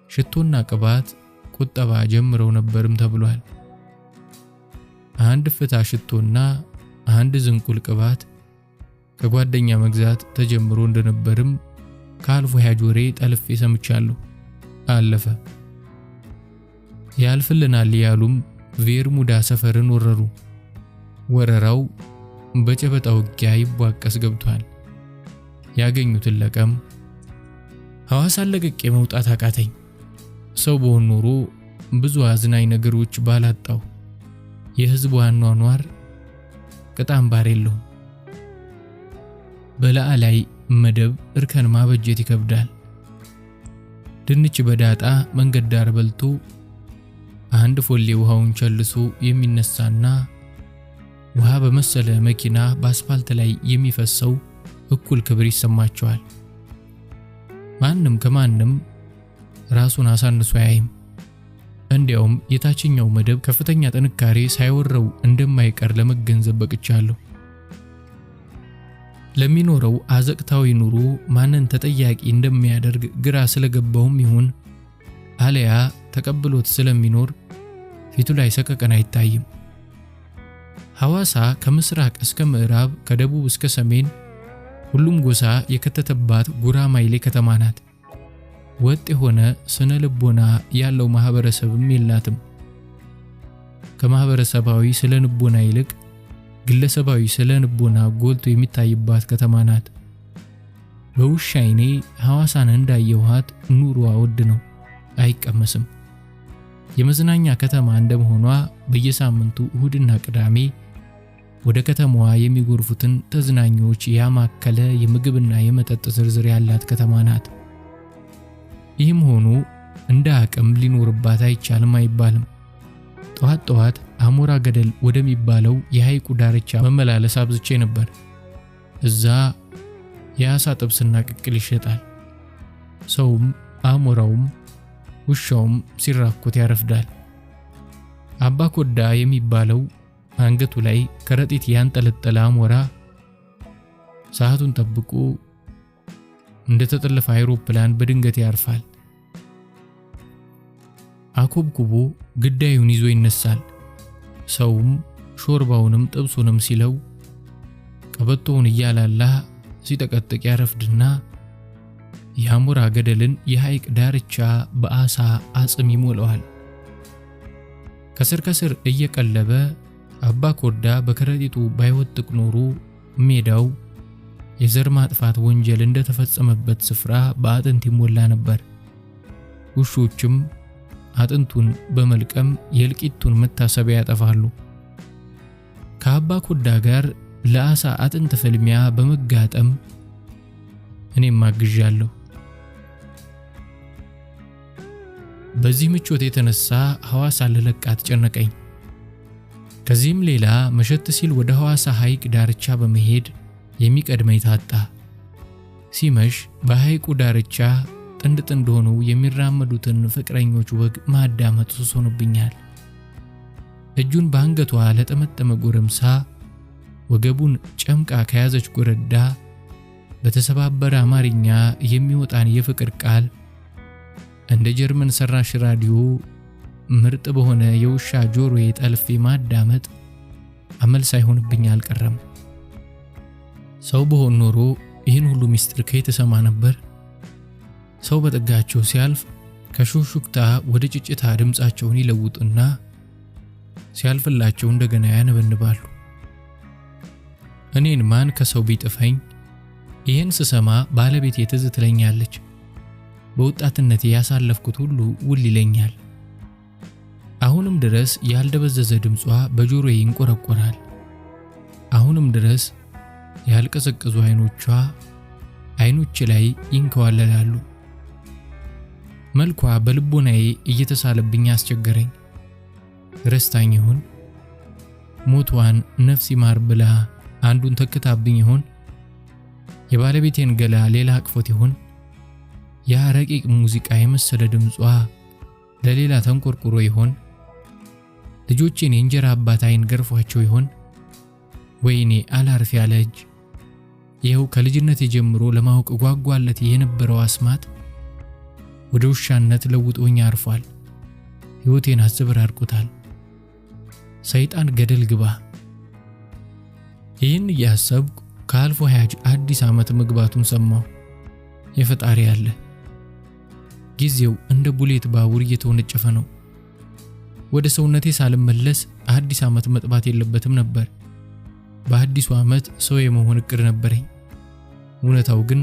ሽቶና ቅባት ቁጠባ ጀምረው ነበርም ተብሏል። አንድ ፍታ ሽቶና አንድ ዝንቁል ቅባት ከጓደኛ መግዛት ተጀምሮ እንደነበርም ካልፎ ያጆሬ ጠልፌ ሰምቻለሁ። አለፈ። ያልፍልናል ያሉም ቬርሙዳ ሰፈርን ወረሩ። ወረራው በጨበጣ ውጊያ ይቧቀስ ገብቷል። ያገኙትን ለቀም። ሐዋሳን ለቅቄ መውጣት አቃተኝ። ሰው በሆን ኖሮ ብዙ አዝናኝ ነገሮች ባላጣው። የህዝቡ አኗኗር ቅጣምባር የለውም። በላዕላይ መደብ እርከን ማበጀት ይከብዳል። ድንች በዳጣ መንገድ ዳር በልቶ አንድ ፎሌ ውሃውን ቸልሶ የሚነሳና ውሃ በመሰለ መኪና በአስፋልት ላይ የሚፈሰው እኩል ክብር ይሰማቸዋል። ማንም ከማንም ራሱን አሳንሶ አያይም። እንዲያውም የታችኛው መደብ ከፍተኛ ጥንካሬ ሳይወረው እንደማይቀር ለመገንዘብ በቅቻለሁ። ለሚኖረው አዘቅታዊ ኑሮ ማንን ተጠያቂ እንደሚያደርግ ግራ ስለገባውም ይሁን አለያ ተቀብሎት ስለሚኖር ፊቱ ላይ ሰቀቀን አይታይም። ሐዋሳ ከምስራቅ እስከ ምዕራብ ከደቡብ እስከ ሰሜን ሁሉም ጎሳ የከተተባት ጉራማይሌ ከተማ ናት። ወጥ የሆነ ስነ ልቦና ያለው ማህበረሰብም የላትም። ከማህበረሰባዊ ስለ ልቦና ይልቅ ግለሰባዊ ስለ ልቦና ጎልቶ የሚታይባት ከተማ ናት። በውሻ አይኔ ሐዋሳን እንዳየኋት ኑሮዋ ውድ ነው፣ አይቀመስም። የመዝናኛ ከተማ እንደመሆኗ በየሳምንቱ እሁድና ቅዳሜ ወደ ከተማዋ የሚጎርፉትን ተዝናኞች ያማከለ የምግብና የመጠጥ ዝርዝር ያላት ከተማ ናት። ይህም ሆኖ እንደ አቅም ሊኖርባት አይቻልም አይባልም። ጠዋት ጠዋት አሞራ ገደል ወደሚባለው የሐይቁ ዳርቻ መመላለስ አብዝቼ ነበር። እዛ የአሳ ጥብስና ቅቅል ይሸጣል። ሰውም አሞራውም ውሻውም ሲራኮት ያረፍዳል። አባ ኮዳ የሚባለው አንገቱ ላይ ከረጢት ያንጠለጠለ አሞራ ሰዓቱን ጠብቆ እንደተጠለፈ አይሮፕላን በድንገት ያርፋል። አኮብኩቦ ግዳዩን ይዞ ይነሳል። ሰውም ሾርባውንም ጥብሱንም ሲለው ቀበቶውን እያላላ ሲጠቀጥቅ ያረፍድና የአሞራ ገደልን የሐይቅ ዳርቻ በአሳ አጽም ይሞላዋል። ከስር ከስር እየቀለበ አባ ኮርዳ በከረጢቱ ባይወጥቅ ኖሮ ሜዳው የዘር ማጥፋት ወንጀል እንደተፈጸመበት ስፍራ በአጥንት ይሞላ ነበር። ውሾችም አጥንቱን በመልቀም የእልቂቱን መታሰቢያ ያጠፋሉ። ከአባ ኮርዳ ጋር ለአሳ አጥንት ፍልሚያ በመጋጠም እኔም አግዣለሁ። በዚህ ምቾት የተነሳ ሐዋሳ ልለቃት ጨነቀኝ። ከዚህም ሌላ መሸት ሲል ወደ ሐዋሳ ሐይቅ ዳርቻ በመሄድ የሚቀድመኝ ታጣ። ሲመሽ በሐይቁ ዳርቻ ጥንድ ጥንድ ሆነው የሚራመዱትን ፍቅረኞች ወግ ማዳመጥ ሱስ ሆኖብኛል። እጁን በአንገቷ ለጠመጠመ ጎረምሳ ወገቡን ጨምቃ ከያዘች ጎረዳ በተሰባበረ አማርኛ የሚወጣን የፍቅር ቃል እንደ ጀርመን ሰራሽ ራዲዮ ምርጥ በሆነ የውሻ ጆሮዬ ጠልፌ ማዳመጥ አመል ሳይሆንብኝ አልቀረም። ሰው በሆን ኖሮ ይህን ሁሉ ምስጢር ከየት ሰማ ነበር? ሰው በጠጋቸው ሲያልፍ ከሹክሹክታ ወደ ጭጭታ ድምጻቸውን ይለውጡና ሲያልፍላቸው እንደገና ያነበንባሉ። እኔን ማን ከሰው ቢጥፈኝ ይህን ስሰማ ባለቤቴ ትዝ ትለኛለች። በወጣትነቴ ያሳለፍኩት ሁሉ ውል ይለኛል። አሁንም ድረስ ያልደበዘዘ ድምጿ በጆሮዬ ይንቆረቆራል። አሁንም ድረስ ያልቀዘቀዙ አይኖች ላይ ይንከዋለላሉ። መልኳ በልቦናዬ እየተሳለብኝ አስቸገረኝ። ረስታኝ ይሆን? ሞቷን ነፍስ ይማር ብላ አንዱን ተክታብኝ ይሆን? የባለቤቴን ገላ ሌላ አቅፎት ይሆን? ያ ረቂቅ ሙዚቃ የመሰለ ድምጿ ለሌላ ተንቆርቁሮ ይሆን? ልጆቼን የእንጀራ አባት አይን ገርፏቸው ይሆን? ወይኔ አላርፍ ያለ እጅ! ይኸው ከልጅነቴ ጀምሮ ለማወቅ ጓጓለት የነበረው አስማት ወደ ውሻነት ለውጦኝ አርፏል። ሕይወቴን አዘበራርቆታል። ሰይጣን ገደል ግባ! ይህን እያሰብኩ ከአልፎ ሀያጅ አዲስ ዓመት መግባቱን ሰማሁ። የፈጣሪ ያለ ጊዜው እንደ ቡሌት ባቡር እየተወነጨፈ ነው። ወደ ሰውነቴ ሳልመለስ አዲስ ዓመት መጥባት የለበትም ነበር። በአዲሱ ዓመት ሰው የመሆን እቅድ ነበረኝ። እውነታው ግን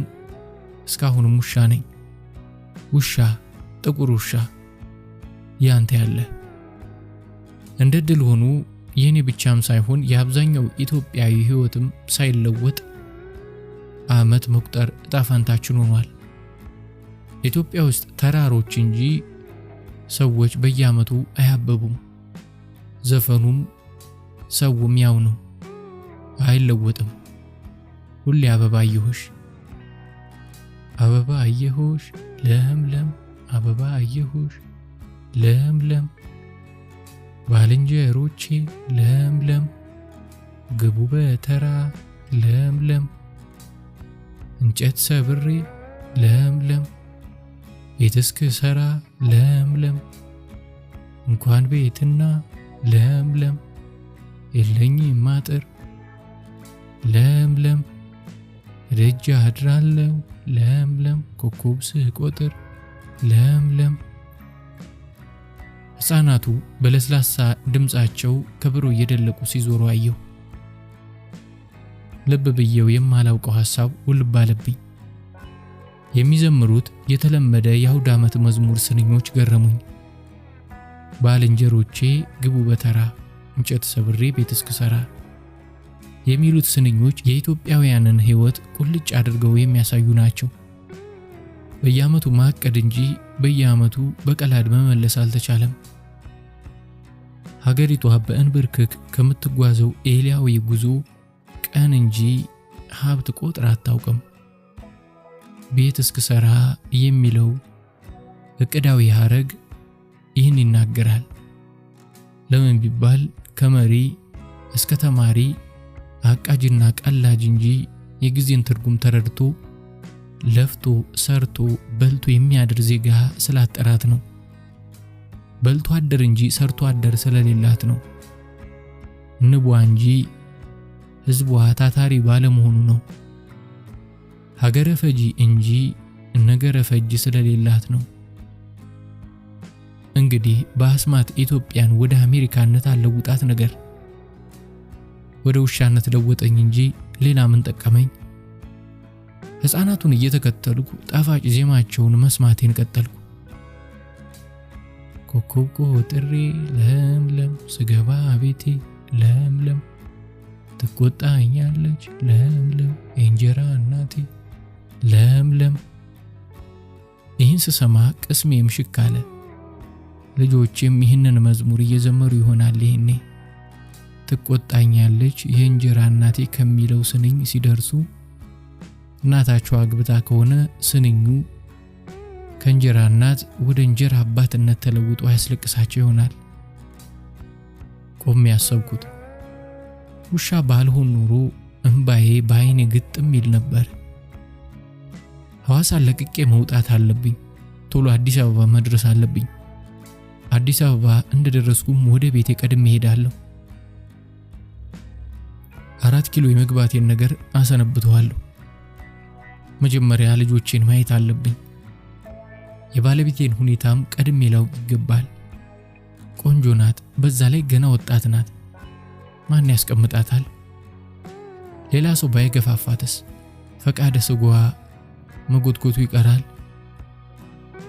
እስካሁንም ውሻ ነኝ። ውሻ፣ ጥቁር ውሻ፣ ያንተ ያለ። እንደ ድል ሆኖ የኔ ብቻም ሳይሆን የአብዛኛው ኢትዮጵያዊ ሕይወትም ሳይለወጥ ዓመት መቁጠር ዕጣ ፈንታችን ሆኗል። ኢትዮጵያ ውስጥ ተራሮች እንጂ ሰዎች በየዓመቱ አያበቡም። ዘፈኑም ሰውም ያው ነው፣ አይለወጥም። ሁሌ አበባ አየሁሽ፣ አበባ አየሁሽ ለምለም፣ አበባ አየሁሽ ለምለም፣ ባልንጀሮቼ ለምለም፣ ግቡ በተራ ለምለም፣ እንጨት ሰብሬ ለምለም፣ ቤት እስክሰራ ለምለም፣ እንኳን ቤትና ለምለም የለኝም አጥር ለምለም፣ ደጅ አድራለሁ ለምለም፣ ኮከብ ስቆጥር ለምለም። ሕፃናቱ በለስላሳ ድምጻቸው ከበሮ እየደለቁ ሲዞሩ አየሁ። ልብ ብዬው የማላውቀው ሐሳብ ውልብ አለብኝ። የሚዘምሩት የተለመደ የአውደ ዓመት መዝሙር ስንኞች ገረሙኝ። ባልንጀሮቼ ግቡ በተራ እንጨት ሰብሬ ቤት እስክሰራ የሚሉት ስንኞች የኢትዮጵያውያንን ሕይወት ቁልጭ አድርገው የሚያሳዩ ናቸው። በየዓመቱ ማቀድ እንጂ በየዓመቱ በቀላድ መመለስ አልተቻለም። ሀገሪቷ በእንብርክክ ከምትጓዘው ኤልያዊ ጉዞ ቀን እንጂ ሀብት ቆጥራ አታውቅም። ቤት እስክሰራ የሚለው እቅዳዊ ሐረግ ይህን ይናገራል። ለምን ቢባል ከመሪ እስከ ተማሪ አቃጅና ቀላጅ እንጂ የጊዜን ትርጉም ተረድቶ ለፍቶ ሰርቶ በልቶ የሚያድር ዜጋ ስላጠራት ነው። በልቶ አደር እንጂ ሰርቶ አደር ስለሌላት ነው። ንቧ እንጂ ህዝቧ ታታሪ ባለመሆኑ ነው። ሀገረ ፈጂ እንጂ ነገረ ፈጅ ስለሌላት ነው። እንግዲህ በአስማት ኢትዮጵያን ወደ አሜሪካነት አለውጣት ነገር ወደ ውሻነት ለወጠኝ እንጂ ሌላ ምን ጠቀመኝ? ሕፃናቱን እየተከተልኩ ጣፋጭ ዜማቸውን መስማቴን ቀጠልኩ። ኮኮብ ቆጥሬ ለምለም ስገባ ቤቴ ለምለም ትቆጣኛለች ለምለም የእንጀራ እናቴ ለምለም። ይህን ስሰማ ቅስሜም ሽክ አለ። ልጆቼም ይህንን መዝሙር እየዘመሩ ይሆናል። ይሄኔ ትቆጣኛለች የእንጀራ እናቴ ከሚለው ስንኝ ሲደርሱ እናታቸው አግብታ ከሆነ ስንኙ ከእንጀራ እናት ወደ እንጀራ አባትነት ተለውጦ ያስለቅሳቸው ይሆናል። ቆሜ ያሰብኩት ውሻ ባልሆን ኖሮ እንባዬ በአይኔ ግጥም ይል ነበር። ሐዋሳ ለቅቄ መውጣት አለብኝ። ቶሎ አዲስ አበባ መድረስ አለብኝ። አዲስ አበባ እንደደረስኩም ወደ ቤቴ ቀድሜ እሄዳለሁ። 4 ኪሎ የመግባቴን ነገር አሰነብተዋለሁ። መጀመሪያ ልጆቼን ማየት አለብኝ። የባለቤቴን ሁኔታም ቀድሜ ላውቅ ይገባል። ቆንጆ ናት፣ በዛ ላይ ገና ወጣት ናት። ማን ያስቀምጣታል? ሌላ ሰው ባይገፋፋትስ? ፈቃደ ስጋዋ መጎትጎቱ ይቀራል።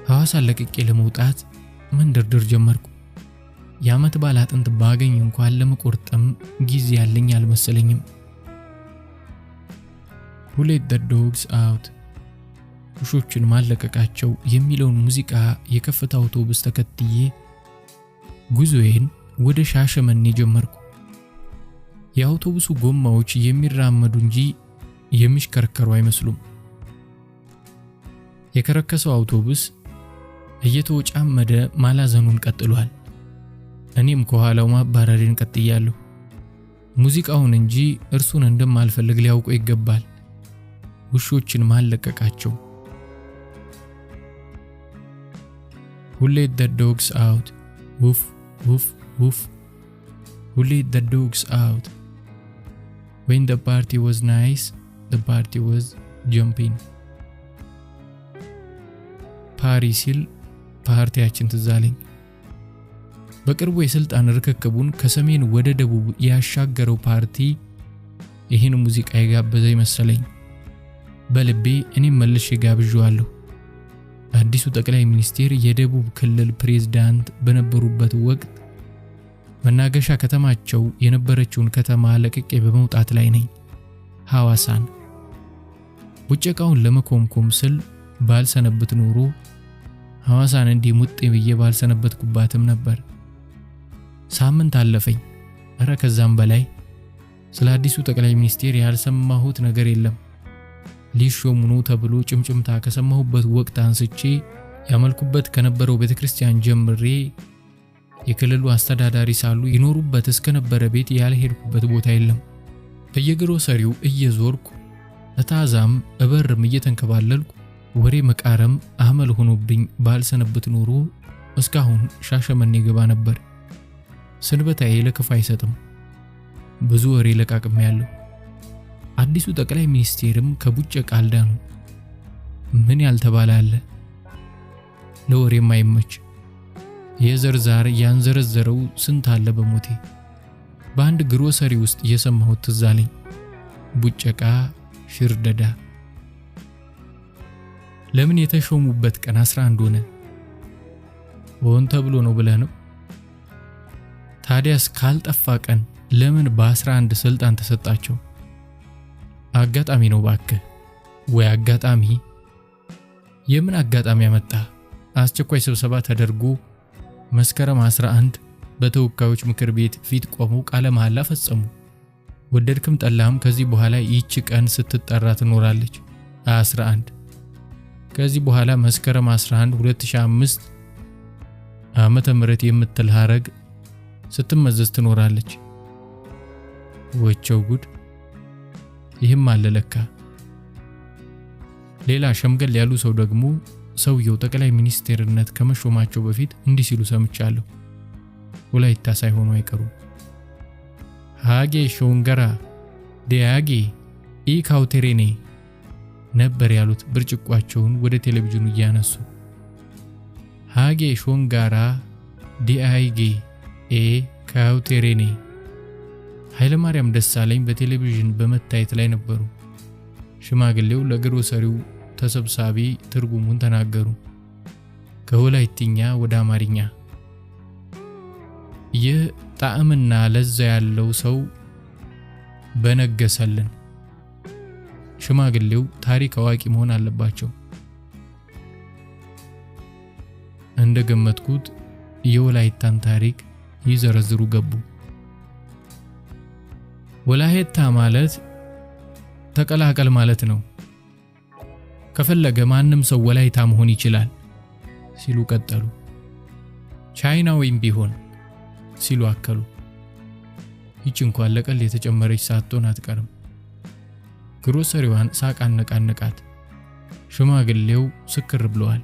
ሐዋሳ ለቅቄ ለመውጣት መንደርደር ጀመርኩ። የዓመት በዓል አጥንት ባገኝ እንኳን ለመቆርጠም ጊዜ ያለኝ አልመሰለኝም። Who let the dogs out? ውሾችን ማለቀቃቸው የሚለውን ሙዚቃ የከፈተ አውቶቡስ ተከትዬ ጉዞዬን ወደ ሻሸመኔ ጀመርኩ። የአውቶቡሱ ጎማዎች የሚራመዱ እንጂ የሚሽከረከሩ አይመስሉም። የከረከሰው አውቶቡስ እየተወጫመደ ማላዘኑን ቀጥሏል። እኔም ከኋላው ማባረሬን ቀጥያለሁ። ሙዚቃውን እንጂ እርሱን እንደማልፈልግ ሊያውቁ ይገባል። ውሾችን ማለቀቃቸው። Who let the dogs out? Woof, woof, woof. Who let the dogs out? When the party was nice, the party was jumping. ፓሪሲል ፓርቲያችን ትዛለኝ። በቅርቡ የስልጣን ርክክቡን ከሰሜን ወደ ደቡብ ያሻገረው ፓርቲ ይህን ሙዚቃ የጋበዘ ይመስለኝ። በልቤ እኔም መልሼ ጋብዣለሁ። አዲሱ ጠቅላይ ሚኒስቴር የደቡብ ክልል ፕሬዝዳንት በነበሩበት ወቅት መናገሻ ከተማቸው የነበረችውን ከተማ ለቅቄ በመውጣት ላይ ነኝ። ሐዋሳን ውጭቃውን ለመኮምኮም ስል ባልሰነበት ኖሮ ሐዋሳን እንዲህ ሙጤ ብዬ ባልሰነበትኩባትም ነበር። ሳምንት አለፈኝ። እረ ከዛም በላይ ስለ አዲሱ ጠቅላይ ሚኒስቴር ያልሰማሁት ነገር የለም። ሊሾሙ ነው ተብሎ ጭምጭምታ ከሰማሁበት ወቅት አንስቼ ያመልኩበት ከነበረው ቤተክርስቲያን ጀምሬ የክልሉ አስተዳዳሪ ሳሉ ይኖሩበት እስከነበረ ቤት ያልሄድኩበት ቦታ የለም። በየግሮሰሪው እየዞርኩ እታዛም እበርም እየተንከባለልኩ ወሬ መቃረም አመል ሆኖብኝ ባልሰነበት ኖሮ እስካሁን ሻሸመኔ ገባ ነበር። ስንበታዬ ለክፉ አይሰጥም። ብዙ ወሬ ለቃቅም ያለው አዲሱ ጠቅላይ ሚኒስቴርም ከቡጨቃ አልዳኑ። ምን ያልተባለ አለ? ለወሬም አይመች። የዘርዛር ያንዘረዘረው ስንት አለ በሞቴ። በአንድ ግሮሰሪ ውስጥ የሰማሁት ትዝ አለኝ። ቡጨቃ ሽርደዳ። ለምን የተሾሙበት ቀን 11 ሆነ? ሆን ተብሎ ነው ብለህ ነው? ታዲያስ ካልጠፋ ቀን ለምን በ11 ስልጣን ተሰጣቸው? አጋጣሚ ነው ባክህ። ወይ አጋጣሚ? የምን አጋጣሚ ያመጣ? አስቸኳይ ስብሰባ ተደርጎ መስከረም 11 በተወካዮች ምክር ቤት ፊት ቆመው ቃለ መሐላ ፈጸሙ። ወደድክም ጠላህም ከዚህ በኋላ ይህች ቀን ስትጠራ ትኖራለች። 11 ከዚህ በኋላ መስከረም 11 2005 ዓመተ ምህረት የምትል ሐረግ ስትመዘዝ ትኖራለች። ወቸው ጉድ! ይህም አለለካ። ሌላ ሸምገል ያሉ ሰው ደግሞ ሰውየው ጠቅላይ ሚኒስቴርነት ከመሾማቸው በፊት እንዲህ ሲሉ ሰምቻለሁ። ወላይታ ሳይሆኑ አይቀሩም። ሃጌ ሾንገራ ዲያጌ ኢካውቴሬኔ ነበር ያሉት ብርጭቋቸውን ወደ ቴሌቪዥኑ እያነሱ። ሃጌ ሾንጋራ ዲአይጌ ካውቴሬኔ ኃይለማርያም ደሳለኝ በቴሌቪዥን በመታየት ላይ ነበሩ። ሽማግሌው ለግሮሰሪው ተሰብሳቢ ትርጉሙን ተናገሩ ከወላይትኛ ወደ አማርኛ። ይህ ጣዕምና ለዛ ያለው ሰው በነገሰልን። ሽማግሌው ታሪክ አዋቂ መሆን አለባቸው። እንደገመትኩት የወላይታን ታሪክ ይዘረዝሩ ገቡ። ወላይታ ማለት ተቀላቀል ማለት ነው። ከፈለገ ማንም ሰው ወላይታ መሆን ይችላል ሲሉ ቀጠሉ። ቻይናዊም ቢሆን ሲሉ አከሉ። ይች እንኳን ለቀል የተጨመረች ሳትሆን አትቀርም። ግሮሰሪዋን ሳቅ አነቃነቃት። ሽማግሌው ስክር ብለዋል።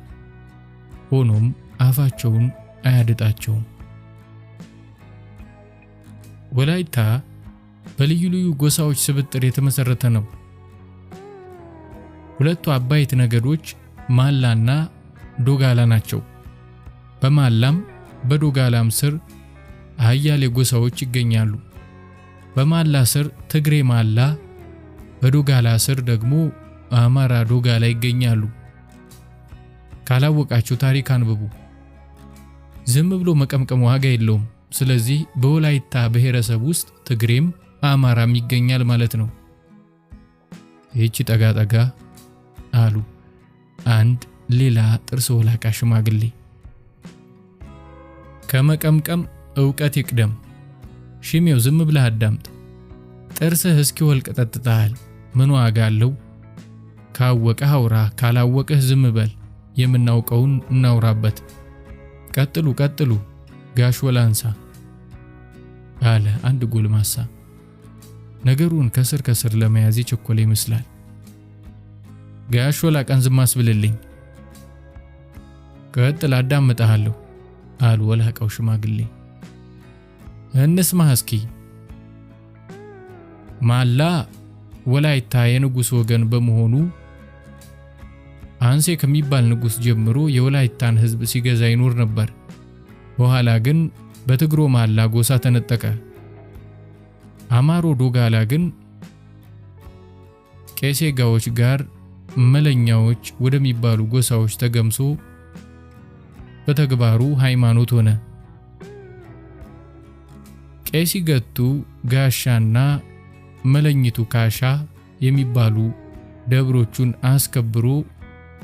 ሆኖም አፋቸውን አያድጣቸውም። ወላይታ በልዩ ልዩ ጎሳዎች ስብጥር የተመሰረተ ነው። ሁለቱ አባይት ነገዶች ማላና ዶጋላ ናቸው። በማላም በዶጋላም ስር አያሌ ጎሳዎች ይገኛሉ። በማላ ስር ትግሬ ማላ፣ በዶጋላ ስር ደግሞ አማራ ዶጋላ ይገኛሉ። ካላወቃችሁ ታሪክ አንብቡ። ዝም ብሎ መቀምቀም ዋጋ የለውም። ስለዚህ በወላይታ ብሔረሰብ ውስጥ ትግሬም አማራም ይገኛል ማለት ነው። ይህች ጠጋ ጠጋ አሉ አንድ ሌላ ጥርስ ወላቃ ሽማግሌ። ከመቀምቀም ዕውቀት ይቅደም። ሽሜው ዝም ብለህ አዳምጥ። ጥርስህ እስኪወልቅ ጠጥተሃል። ምን ዋጋ አለው? ካወቀህ አውራ፣ ካላወቀህ ዝም በል። የምናውቀውን እናውራበት። ቀጥሉ ቀጥሉ ጋሽ ወላንሳ አለ አንድ ጎልማሳ። ነገሩን ከስር ከስር ለመያዝ ቸኮለ ይመስላል። ጋሽ ወላቃን ዝም አስብልልኝ። ቀጥል አዳምጣለሁ አሉ ወላቃው ሽማግሌ። እንስማህ እስኪ። ማላ ወላይታ የንጉስ ወገን በመሆኑ አንሴ ከሚባል ንጉስ ጀምሮ የወላይታን ህዝብ ሲገዛ ይኖር ነበር። በኋላ ግን በትግሮ ማላ ጎሳ ተነጠቀ። አማሮ ዶጋላ ግን ቄሴጋዎች ጋር መለኛዎች ወደሚባሉ ጎሳዎች ተገምሶ በተግባሩ ሃይማኖት ሆነ። ቄሲገቱ ጋሻና መለኝቱ ካሻ የሚባሉ ደብሮቹን አስከብሮ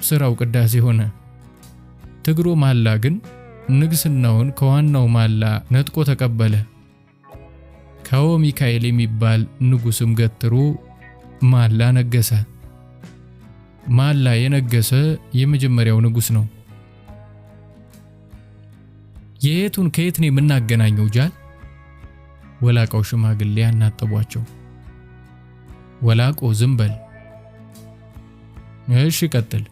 ስራው ቅዳሴ ሆነ። ትግሮ ማላ ግን ንግስናውን ከዋናው ማላ ነጥቆ ተቀበለ። ካዎ ሚካኤል የሚባል ንጉስም ገትሮ ማላ ነገሰ። ማላ የነገሰ የመጀመሪያው ንጉስ ነው። የቱን ከየት ነው የምናገናኘው ጃል? ወላቃው ሽማግሌ ያናጠቧቸው። ወላቆ ዝም በል። እሺ ቀጥል።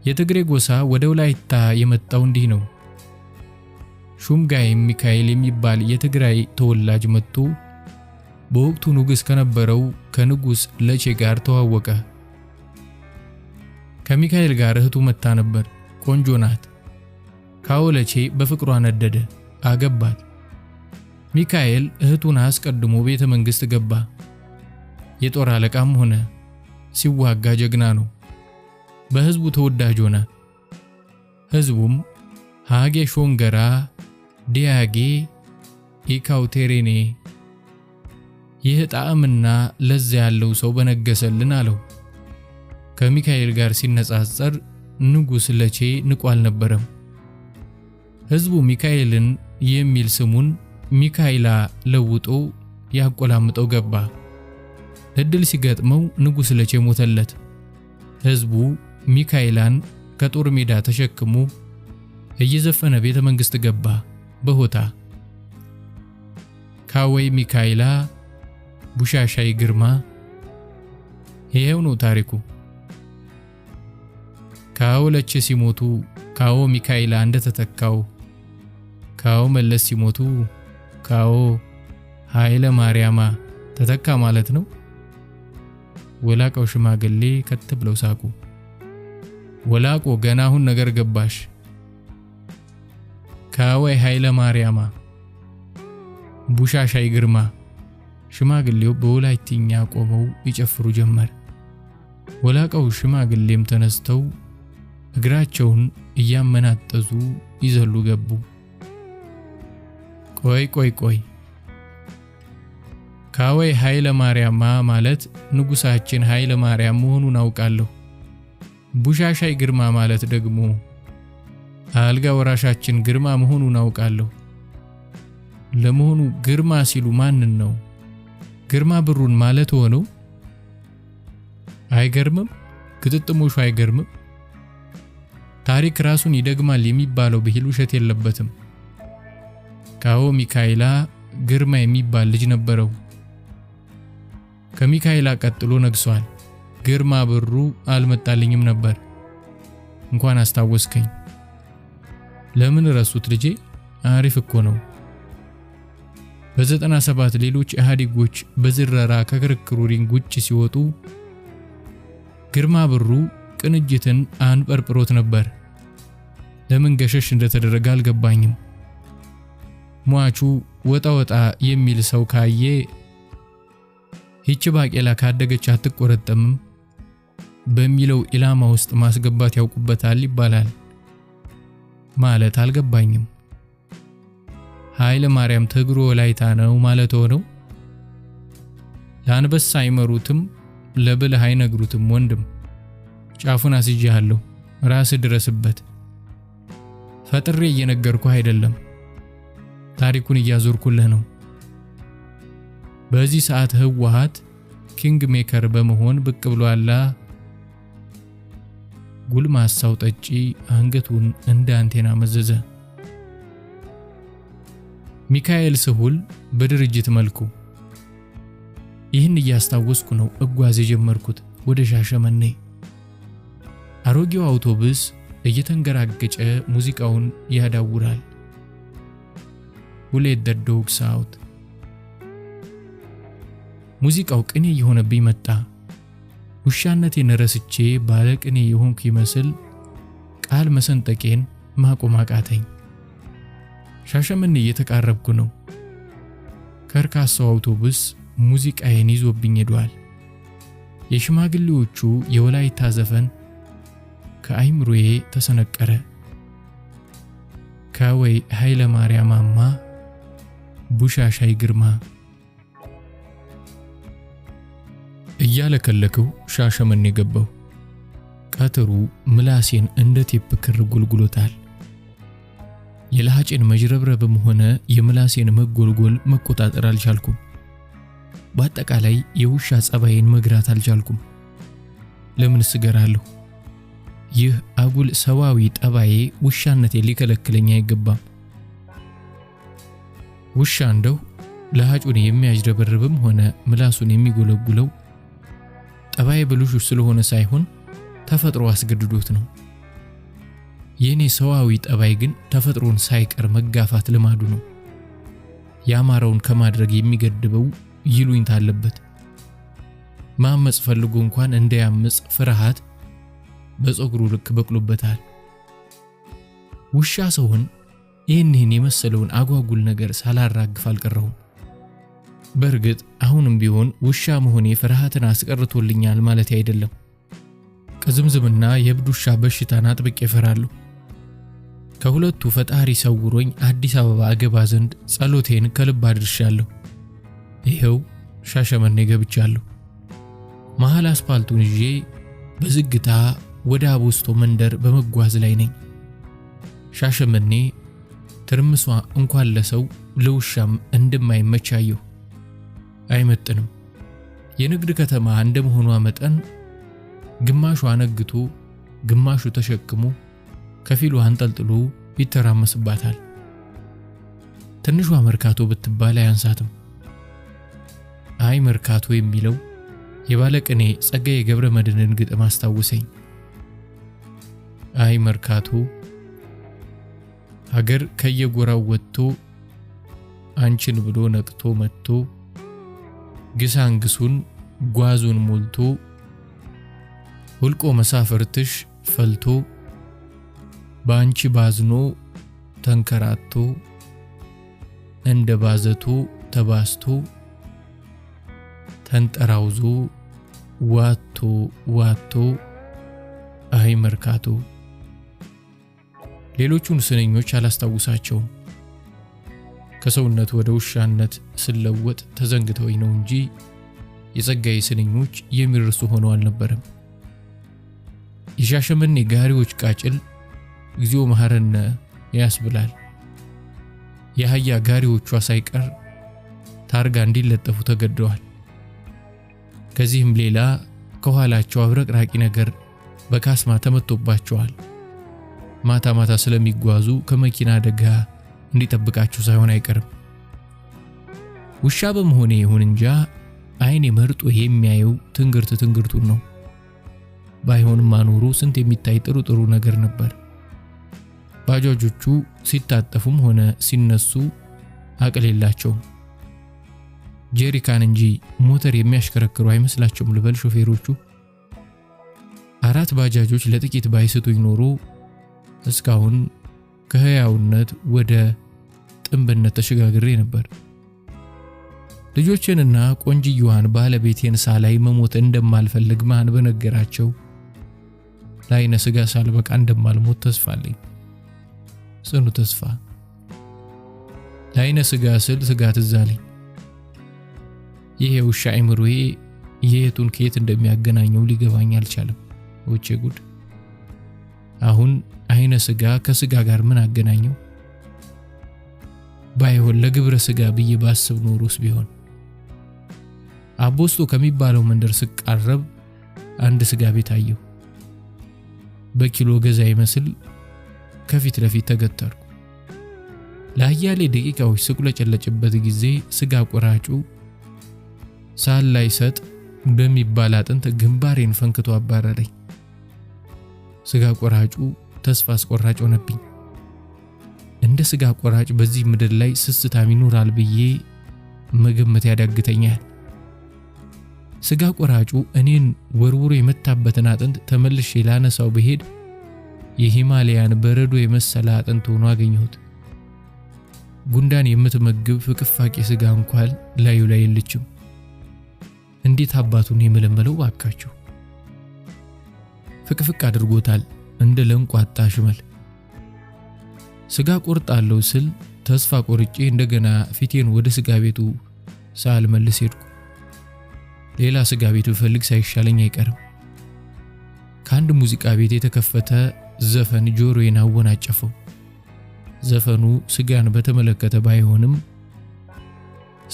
የትግሬ ጎሳ ወደ ወላይታ የመጣው እንዲህ ነው። ሹምጋይ ሚካኤል የሚባል የትግራይ ተወላጅ መጥቶ በወቅቱ ንጉስ ከነበረው ከንጉስ ለቼ ጋር ተዋወቀ። ከሚካኤል ጋር እህቱ መታ ነበር። ቆንጆ ናት። ካዎ ለቼ በፍቅሯ ነደደ፣ አገባት። ሚካኤል እህቱን አስቀድሞ ቤተ መንግስት ገባ። የጦር አለቃም ሆነ። ሲዋጋ ጀግና ነው። በህዝቡ ተወዳጅ ሆነ። ህዝቡም ሃጌ ሾንገራ ዲያጌ ኢካውቴሬኔ ይህ ጣዕምና ለዛ ያለው ሰው በነገሰልን አለው። ከሚካኤል ጋር ሲነጻጸር ንጉስ ለቼ ንቁ አልነበረም። ህዝቡ ሚካኤልን የሚል ስሙን ሚካኤላ ለውጦ ያቆላምጠው ገባ። እድል ሲገጥመው ንጉስ ለቼ ሞተለት። ህዝቡ ሚካኤላን ከጦር ሜዳ ተሸክሞ እየዘፈነ ቤተ መንግስት ገባ በሆታ። ካወይ ሚካኤላ ቡሻሻይ ግርማ። ይሄው ነው ታሪኩ። ካዎ ለቼ ሲሞቱ ካዎ ሚካኤላ እንደተተካው፣ ካዎ መለስ ሲሞቱ ካዎ ኃይለ ማርያማ ተተካ ማለት ነው። ወላቀው ሽማግሌ ከት ብለው ሳቁ። ወላቆ ገና አሁን ነገር ገባሽ። ካወይ ኃይለ ማርያማ ቡሻሻይ ግርማ። ሽማግሌው በወላይትኛ ቆመው ይጨፍሩ ጀመር። ወላቀው ሽማግሌም ተነስተው እግራቸውን እያመናጠዙ ይዘሉ ገቡ። ቆይ ካወይ ኃይለ ማርያማ ማለት ንጉሳችን ኃይለ ማርያም መሆኑን አውቃለሁ። ቡሻሻይ ግርማ ማለት ደግሞ አልጋ ወራሻችን ግርማ መሆኑን አውቃለሁ። ለመሆኑ ግርማ ሲሉ ማንን ነው? ግርማ ብሩን ማለት ሆነው? አይገርምም? ግጥጥሞሹ አይገርምም? ታሪክ ራሱን ይደግማል የሚባለው ብሂል ውሸት የለበትም። ካዎ ሚካኤላ ግርማ የሚባል ልጅ ነበረው። ከሚካኤላ ቀጥሎ ነግሷል። ግርማ ብሩ አልመጣልኝም ነበር። እንኳን አስታወስከኝ። ለምን ረሱት ልጄ? አሪፍ እኮ ነው። በ97 ሌሎች ኢህአዴጎች በዝረራ ከክርክሩ ሪንግ ውጭ ሲወጡ ግርማ ብሩ ቅንጅትን አንበርብሮት ነበር። ለምን ገሸሽ እንደተደረገ አልገባኝም። ሟቹ ወጣ የሚል ሰው ካየ ይህች ባቄላ ካደገች አትቆረጠምም በሚለው ኢላማ ውስጥ ማስገባት ያውቁበታል ይባላል። ማለት አልገባኝም። ኃይለ ማርያም ትግሮ ወላይታ ነው ማለት ሆነው? ለአንበሳ አይመሩትም ለብልህ አይነግሩትም። ወንድም ጫፉን አስይዤሃለሁ፣ ራስ ድረስበት። ፈጥሬ እየነገርኩህ አይደለም፣ ታሪኩን እያዞርኩልህ ነው። በዚህ ሰዓት ህወሓት ኪንግ ሜከር በመሆን ብቅ ብሏላ። ጉልማሳው ጠጪ አንገቱን እንደ አንቴና መዘዘ። ሚካኤል ስሁል በድርጅት መልኩ። ይህን እያስታወስኩ ነው እጓዝ የጀመርኩት ወደ ሻሸመኔ። አሮጌው አውቶቡስ እየተንገራገጨ ሙዚቃውን ያዳውራል። ሁሌት the dogs out። ሙዚቃው ቅኔ የሆነብኝ መጣ። ውሻነቴን ረስቼ ባለቅኔ የሆንኩ ይመስል ቃል መሰንጠቄን ማቆም አቃተኝ። ሻሸመኔ እየተቃረብኩ ነው። ከርካሳው አውቶቡስ ሙዚቃዬን ይዞብኝ ሄዷል። የሽማግሌዎቹ የወላይታ ዘፈን ከአይምሮዬ ተሰነቀረ። ካወይ ኃይለ ማርያማማ ቡሻሻይ ግርማ እያለከለከው ሻሸመኔ ገባው። ቀትሩ ምላሴን እንደ ቴፕ ክር ጉልጉሎታል። የለሃጭን መጅረብረብም ሆነ የምላሴን መጎልጎል መቆጣጠር አልቻልኩም። በአጠቃላይ የውሻ ጸባይን መግራት አልቻልኩም። ለምን ስገራለሁ? ይህ አጉል ሰዋዊ ጠባዬ ውሻነቴን ሊከለክለኝ አይገባም። ውሻ እንደው ለሃጩን የሚያጅረበርብም ሆነ ምላሱን የሚጎለጉለው ጠባዬ ብልሹ ስለሆነ ሳይሆን ተፈጥሮ አስገድዶት ነው። የኔ ሰዋዊ ጠባይ ግን ተፈጥሮን ሳይቀር መጋፋት ልማዱ ነው። ያማረውን ከማድረግ የሚገድበው ይሉኝታ አለበት። ማመጽ ፈልጎ እንኳን እንዳያመጽ ፍርሃት በፀጉሩ ልክ በቅሎበታል። ውሻ ሰውን ይህንን የመሰለውን አጓጉል ነገር ሳላራግፍ አልቀረሁም። በርግጥ አሁንም ቢሆን ውሻ መሆኔ ፍርሃትን አስቀርቶልኛል ማለት አይደለም። ከዝምዝምና የእብድ ውሻ በሽታን አጥብቄ እፈራለሁ። ከሁለቱ ፈጣሪ ሰውሮኝ አዲስ አበባ አገባ ዘንድ ጸሎቴን ከልብ አድርሻለሁ። ይሄው ሻሸመኔ ገብቻለሁ። መሃል አስፓልቱን ይዤ በዝግታ ወደ አቦስቶ መንደር በመጓዝ ላይ ነኝ። ሻሸመኔ ትርምሷ እንኳን ለሰው ለውሻም እንደማይመቻየው አይመጥንም። የንግድ ከተማ እንደመሆኗ መጠን ግማሹ አነግቶ ግማሹ ተሸክሞ ከፊሉ አንጠልጥሎ ይተራመስባታል። ትንሿ መርካቶ ብትባል አያንሳትም። አይ መርካቶ የሚለው የባለቅኔ ጸጋዬ ገብረ መድኅንን ግጥም አስታውሰኝ። አይ መርካቶ ሀገር ከየጎራው ወጥቶ አንቺን ብሎ ነቅቶ መጥቶ ግሳንግሱን ጓዙን ሞልቶ ሁልቆ መሳፍርትሽ ፈልቶ ባንቺ ባዝኖ ተንከራቶ እንደ ባዘቶ ተባስቶ ተንጠራውዞ ዋቶ አይ መርካቶ። ሌሎቹን ስንኞች አላስታውሳቸውም። ከሰውነት ወደ ውሻነት ስለወጥ ተዘንግተውኝ ነው እንጂ የጸጋዬ ስንኞች የሚርሱ ሆነው አልነበረም። የሻሸመኔ ጋሪዎች ቃጭል እግዚኦ መሐረነ ያስብላል። የአህያ ጋሪዎቿ ሳይቀር ታርጋ እንዲለጠፉ ተገደዋል። ከዚህም ሌላ ከኋላቸው አብረቅራቂ ነገር በካስማ ተመቶባቸዋል። ማታ ማታ ስለሚጓዙ ከመኪና አደጋ እንዲጠብቃቸው ሳይሆን አይቀርም። ውሻ በመሆኔ ይሁን እንጃ አይኔ መርጦ የሚያየው ትንግርቱን ነው። ባይሆንም ማኖሩ ስንት የሚታይ ጥሩ ነገር ነበር። ባጃጆቹ ሲታጠፉም ሆነ ሲነሱ አቅል የላቸውም። ጄሪካን እንጂ ሞተር የሚያሽከረክሩ አይመስላቸውም ልበል ሾፌሮቹ። 4 ባጃጆች ለጥቂት ባይስቱኝ ኖሮ እስካሁን ከህያውነት ወደ ጥንብነት ተሸጋግሬ ነበር። ልጆችንና ቆንጂዩዋን ባለቤቴን ሳላይ መሞት እንደማልፈልግ ማን በነገራቸው ለዓይነ ስጋ ሳልበቃ እንደማልሞት ተስፋ አለኝ። ጽኑ ተስፋ። ለዓይነ ስጋ ስል ስጋት እዛለኝ። ይሄ ውሻ አይምሮዬ የቱን ከየት እንደሚያገናኘው ሊገባኝ አልቻለም። ወቼ ጉድ! አሁን አይነ ስጋ ከስጋ ጋር ምን አገናኘው? ባይሆን ለግብረ ስጋ ብዬ ባስብ ኖሮስ ቢሆን። አቦስቶ ከሚባለው መንደር ስቃረብ አንድ ስጋ ቤት አየሁ። በኪሎ ገዛ ይመስል ከፊት ለፊት ተገተርኩ። ለአያሌ ደቂቃዎች ስቁለጨለጭበት ጊዜ ስጋ ቆራጩ ሳል ላይ ሰጥ በሚባል አጥንት ግንባሬን ፈንክቶ አባረረኝ። ስጋ ቆራጩ ተስፋ አስቆራጭ ሆነብኝ። እንደ ስጋ ቆራጭ በዚህ ምድር ላይ ስስታም ይኖራል ብዬ መገመት ያዳግተኛል። ስጋ ቆራጩ እኔን ወርውሮ የመታበትን አጥንት ተመልሼ ላነሳው በሄድ የሂማሊያን በረዶ የመሰለ አጥንት ሆኖ አገኘሁት። ጉንዳን የምትመግብ ፍቅፋቂ ስጋ እንኳን ላዩ ላይ የለችም። እንዴት አባቱን የመለመለው ባካችሁ! ፍቅፍቅ አድርጎታል እንደ ለንቋጣ ሽመል። ስጋ ቆርጣለሁ ስል ተስፋ ቆርጬ እንደገና ፊቴን ወደ ስጋ ቤቱ ሳልመልስ ሄድኩ። ሌላ ስጋ ቤት ብፈልግ ሳይሻለኝ አይቀርም። ከአንድ ሙዚቃ ቤት የተከፈተ ዘፈን ጆሮዬን አወናጨፈው። ዘፈኑ ስጋን በተመለከተ ባይሆንም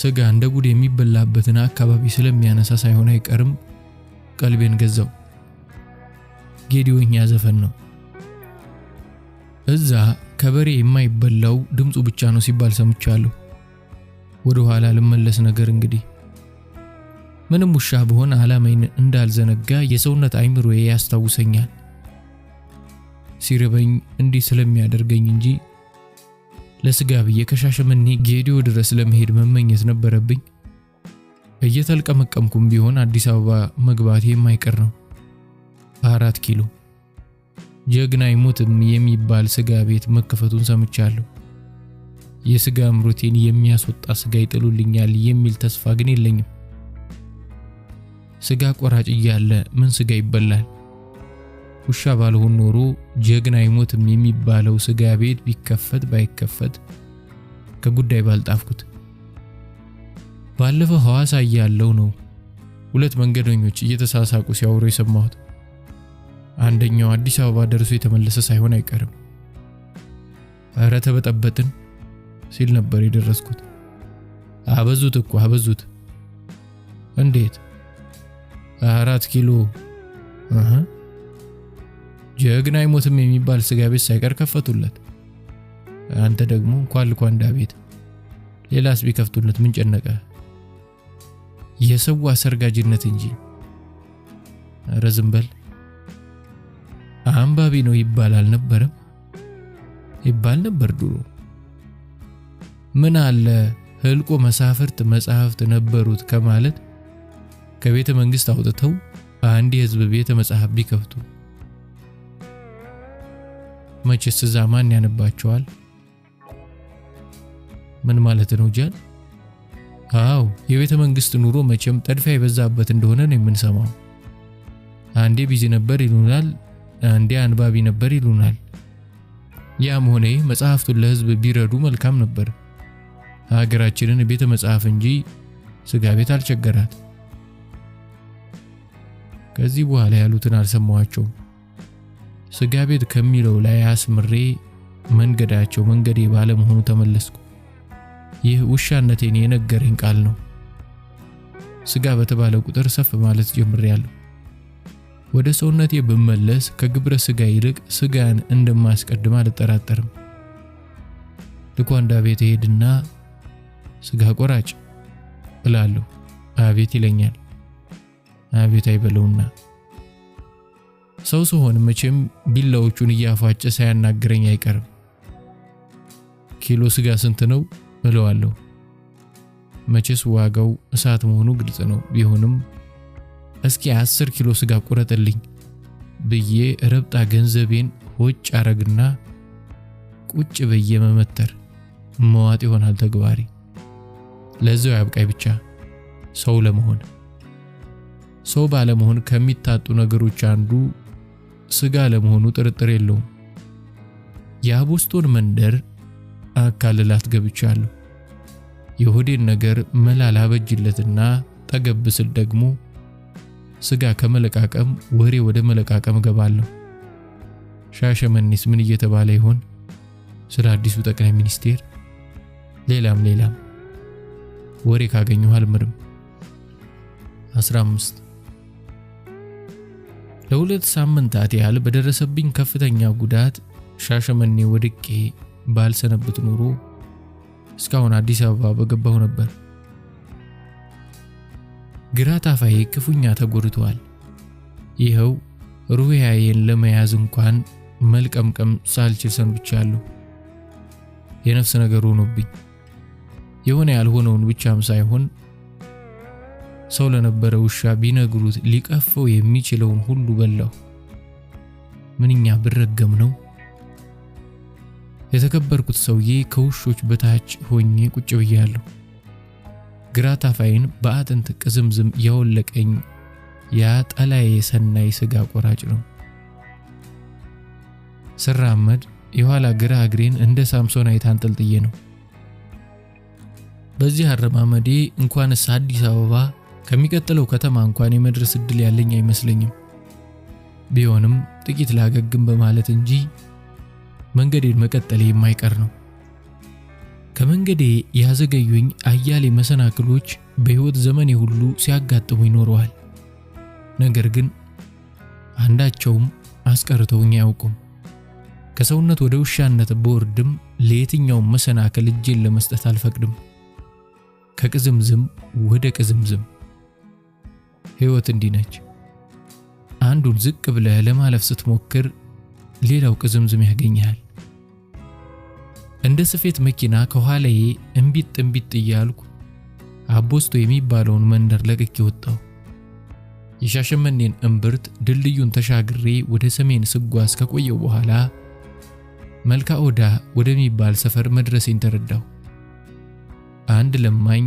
ስጋ እንደ ጉድ የሚበላበትን አካባቢ ስለሚያነሳ ሳይሆን አይቀርም ቀልቤን ገዛው። ጌዲዮኛ ዘፈን ነው። እዛ ከበሬ የማይበላው ድምፁ ብቻ ነው ሲባል ሰምቻለሁ። ወደ ኋላ ልመለስ ነገር እንግዲህ ምንም ውሻ በሆነ ዓላማዬን እንዳልዘነጋ የሰውነት አይምሮዬ ያስታውሰኛል። ሲርበኝ እንዲህ ስለሚያደርገኝ እንጂ ለስጋ ብዬ ከሻሸመኔ ጌዲዮ ድረስ ለመሄድ መመኘት ነበረብኝ። እየተልቀመቀምኩም ቢሆን አዲስ አበባ መግባቴ የማይቀር ነው። 4 ኪሎ ጀግና ይሞትም የሚባል ስጋ ቤት መከፈቱን ሰምቻለሁ። የስጋ አምሮቴን የሚያስወጣ ስጋ ይጥሉልኛል የሚል ተስፋ ግን የለኝም። ስጋ ቆራጭ እያለ ምን ስጋ ይበላል? ውሻ ባልሆን ኖሮ ጀግና ይሞትም የሚባለው ስጋ ቤት ቢከፈት ባይከፈት ከጉዳይ ባልጣፍኩት። ባለፈው ሐዋሳ ያለው ነው 2 መንገደኞች እየተሳሳቁ ሲያወሩ የሰማሁት። አንደኛው አዲስ አበባ ደርሶ የተመለሰ ሳይሆን አይቀርም። አረ ተበጠበጥን ሲል ነበር የደረስኩት። አበዙት እኮ አበዙት። እንዴት 4 ኪሎ ጀግና ይሞትም የሚባል ስጋ ቤት ሳይቀር ከፈቱለት። አንተ ደግሞ ኳልኳንዳ ቤት ሌላስ ቢከፍቱለት ምን ጨነቀ? የሰው አሰርጋጅነት እንጂ። አረ ዝም በል። አንባቢ ነው ይባላል ነበርም ይባል ነበር ድሮ። ምን አለ ህልቆ መሳፍርት መጻሕፍት ነበሩት ከማለት ከቤተ መንግስት አውጥተው አንድ የህዝብ ቤተ መጽሐፍ ቢከፍቱ መቼስ እዛ ማን ያነባቸዋል? ምን ማለት ነው ጃን? አዎ የቤተ መንግስት ኑሮ መቼም ጠድፊያ የበዛበት እንደሆነ ነው የምንሰማው። አንዴ ቢዚ ነበር ይሉናል፣ አንዴ አንባቢ ነበር ይሉናል። ያም ሆነ መጽሐፍቱን ለህዝብ ቢረዱ መልካም ነበር። ሀገራችንን ቤተ መጽሐፍ እንጂ ስጋ ቤት አልቸገራት። ከዚህ በኋላ ያሉትን አልሰማዋቸውም። ስጋ ቤት ከሚለው ላይ አስምሬ መንገዳቸው መንገዴ ባለመሆኑ ተመለስኩ። ይህ ውሻነቴን የነገረኝ ቃል ነው። ስጋ በተባለ ቁጥር ሰፍ ማለት ጀምሬያለሁ። ወደ ሰውነቴ ብመለስ ከግብረ ስጋ ይልቅ ስጋን እንደማስቀድም አልጠራጠርም። ልኳንዳ ቤት ሄድና ስጋ ቆራጭ እላለሁ። አቤት ይለኛል። አቤት አይበለውና ሰው ስሆን መቼም ቢላዎቹን እያፋጨ ሳያናግረኝ አይቀርም። ኪሎ ስጋ ስንት ነው እለዋለሁ። መቼስ ዋጋው እሳት መሆኑ ግልጽ ነው። ቢሆንም እስኪ 10 ኪሎ ስጋ ቁረጥልኝ ብዬ ረብጣ ገንዘቤን ሆጭ አረግና ቁጭ ብዬ መመተር መዋጥ ይሆናል ተግባሪ። ለዛው ያብቃይ ብቻ ሰው ለመሆን። ሰው ባለመሆን ከሚታጡ ነገሮች አንዱ ስጋ ለመሆኑ ጥርጥር የለውም። የአቦስቶን መንደር አካልላት ገብቻለሁ። የሆዴን ነገር መላላ በጅለትና ተገብስል ደግሞ ስጋ ከመለቃቀም ወሬ ወደ መለቃቀም ገባለሁ። ሻሸመኔስ ምን እየተባለ ይሆን? ስለ አዲሱ ጠቅላይ ሚኒስቴር ሌላም ወሬ ካገኘሁ አልምርም። 15 ለሁለት ሳምንታት ያህል በደረሰብኝ ከፍተኛ ጉዳት ሻሸመኔ ወድቄ ባልሰነብት ኑሮ እስካሁን አዲስ አበባ በገባሁ ነበር። ግራ ታፋዬ ክፉኛ ተጎድቷል። ይኸው ሩያዬን ለመያዝ እንኳን መልቀምቀም ሳልችል ሰንብቻለሁ። የነፍስ ነገር ሆኖብኝ የሆነ ያልሆነውን ብቻም ሳይሆን ሰው ለነበረ ውሻ ቢነግሩት ሊቀፈው የሚችለውን ሁሉ በላው። ምንኛ ብረገም ነው። የተከበርኩት ሰውዬ ከውሾች በታች ሆኜ ቁጭ ብያለሁ። ግራ ታፋይን በአጥንት ቅዝምዝም ያወለቀኝ ያ ጠላዬ ሰናይ ስጋ ቆራጭ ነው። ስራመድ የኋላ ግራ እግሬን እንደ ሳምሶናይት አንጠልጥዬ ነው። በዚህ አረማመዴ እንኳንስ አዲስ አበባ ከሚቀጥለው ከተማ እንኳን የመድረስ እድል ያለኝ አይመስለኝም። ቢሆንም ጥቂት ላገግም በማለት እንጂ መንገዴን መቀጠሌ የማይቀር ነው። ከመንገዴ ያዘገዩኝ አያሌ መሰናክሎች በህይወት ዘመኔ ሁሉ ሲያጋጥሙኝ ኖረዋል። ነገር ግን አንዳቸውም አስቀርተውኝ አያውቁም። ከሰውነት ወደ ውሻነት በወርድም ለየትኛውም መሰናክል እጄን ለመስጠት አልፈቅድም። ከቅዝምዝም ወደ ቅዝምዝም። ህይወት እንዲህ ነች። አንዱን ዝቅ ብለህ ለማለፍ ስትሞክር ሌላው ቅዝምዝም ያገኛል። እንደ ስፌት መኪና ከኋላዬ እንቢጥ እያልኩ አቦስቶ የሚባለውን መንደር ለቅቄ ወጣሁ። የሻሸመኔን እምብርት ድልድዩን ተሻግሬ ወደ ሰሜን ስጓዝ ከቆየው በኋላ መልካ ኦዳ ወደሚባል ሰፈር መድረሴን ተረዳሁ። አንድ ለማኝ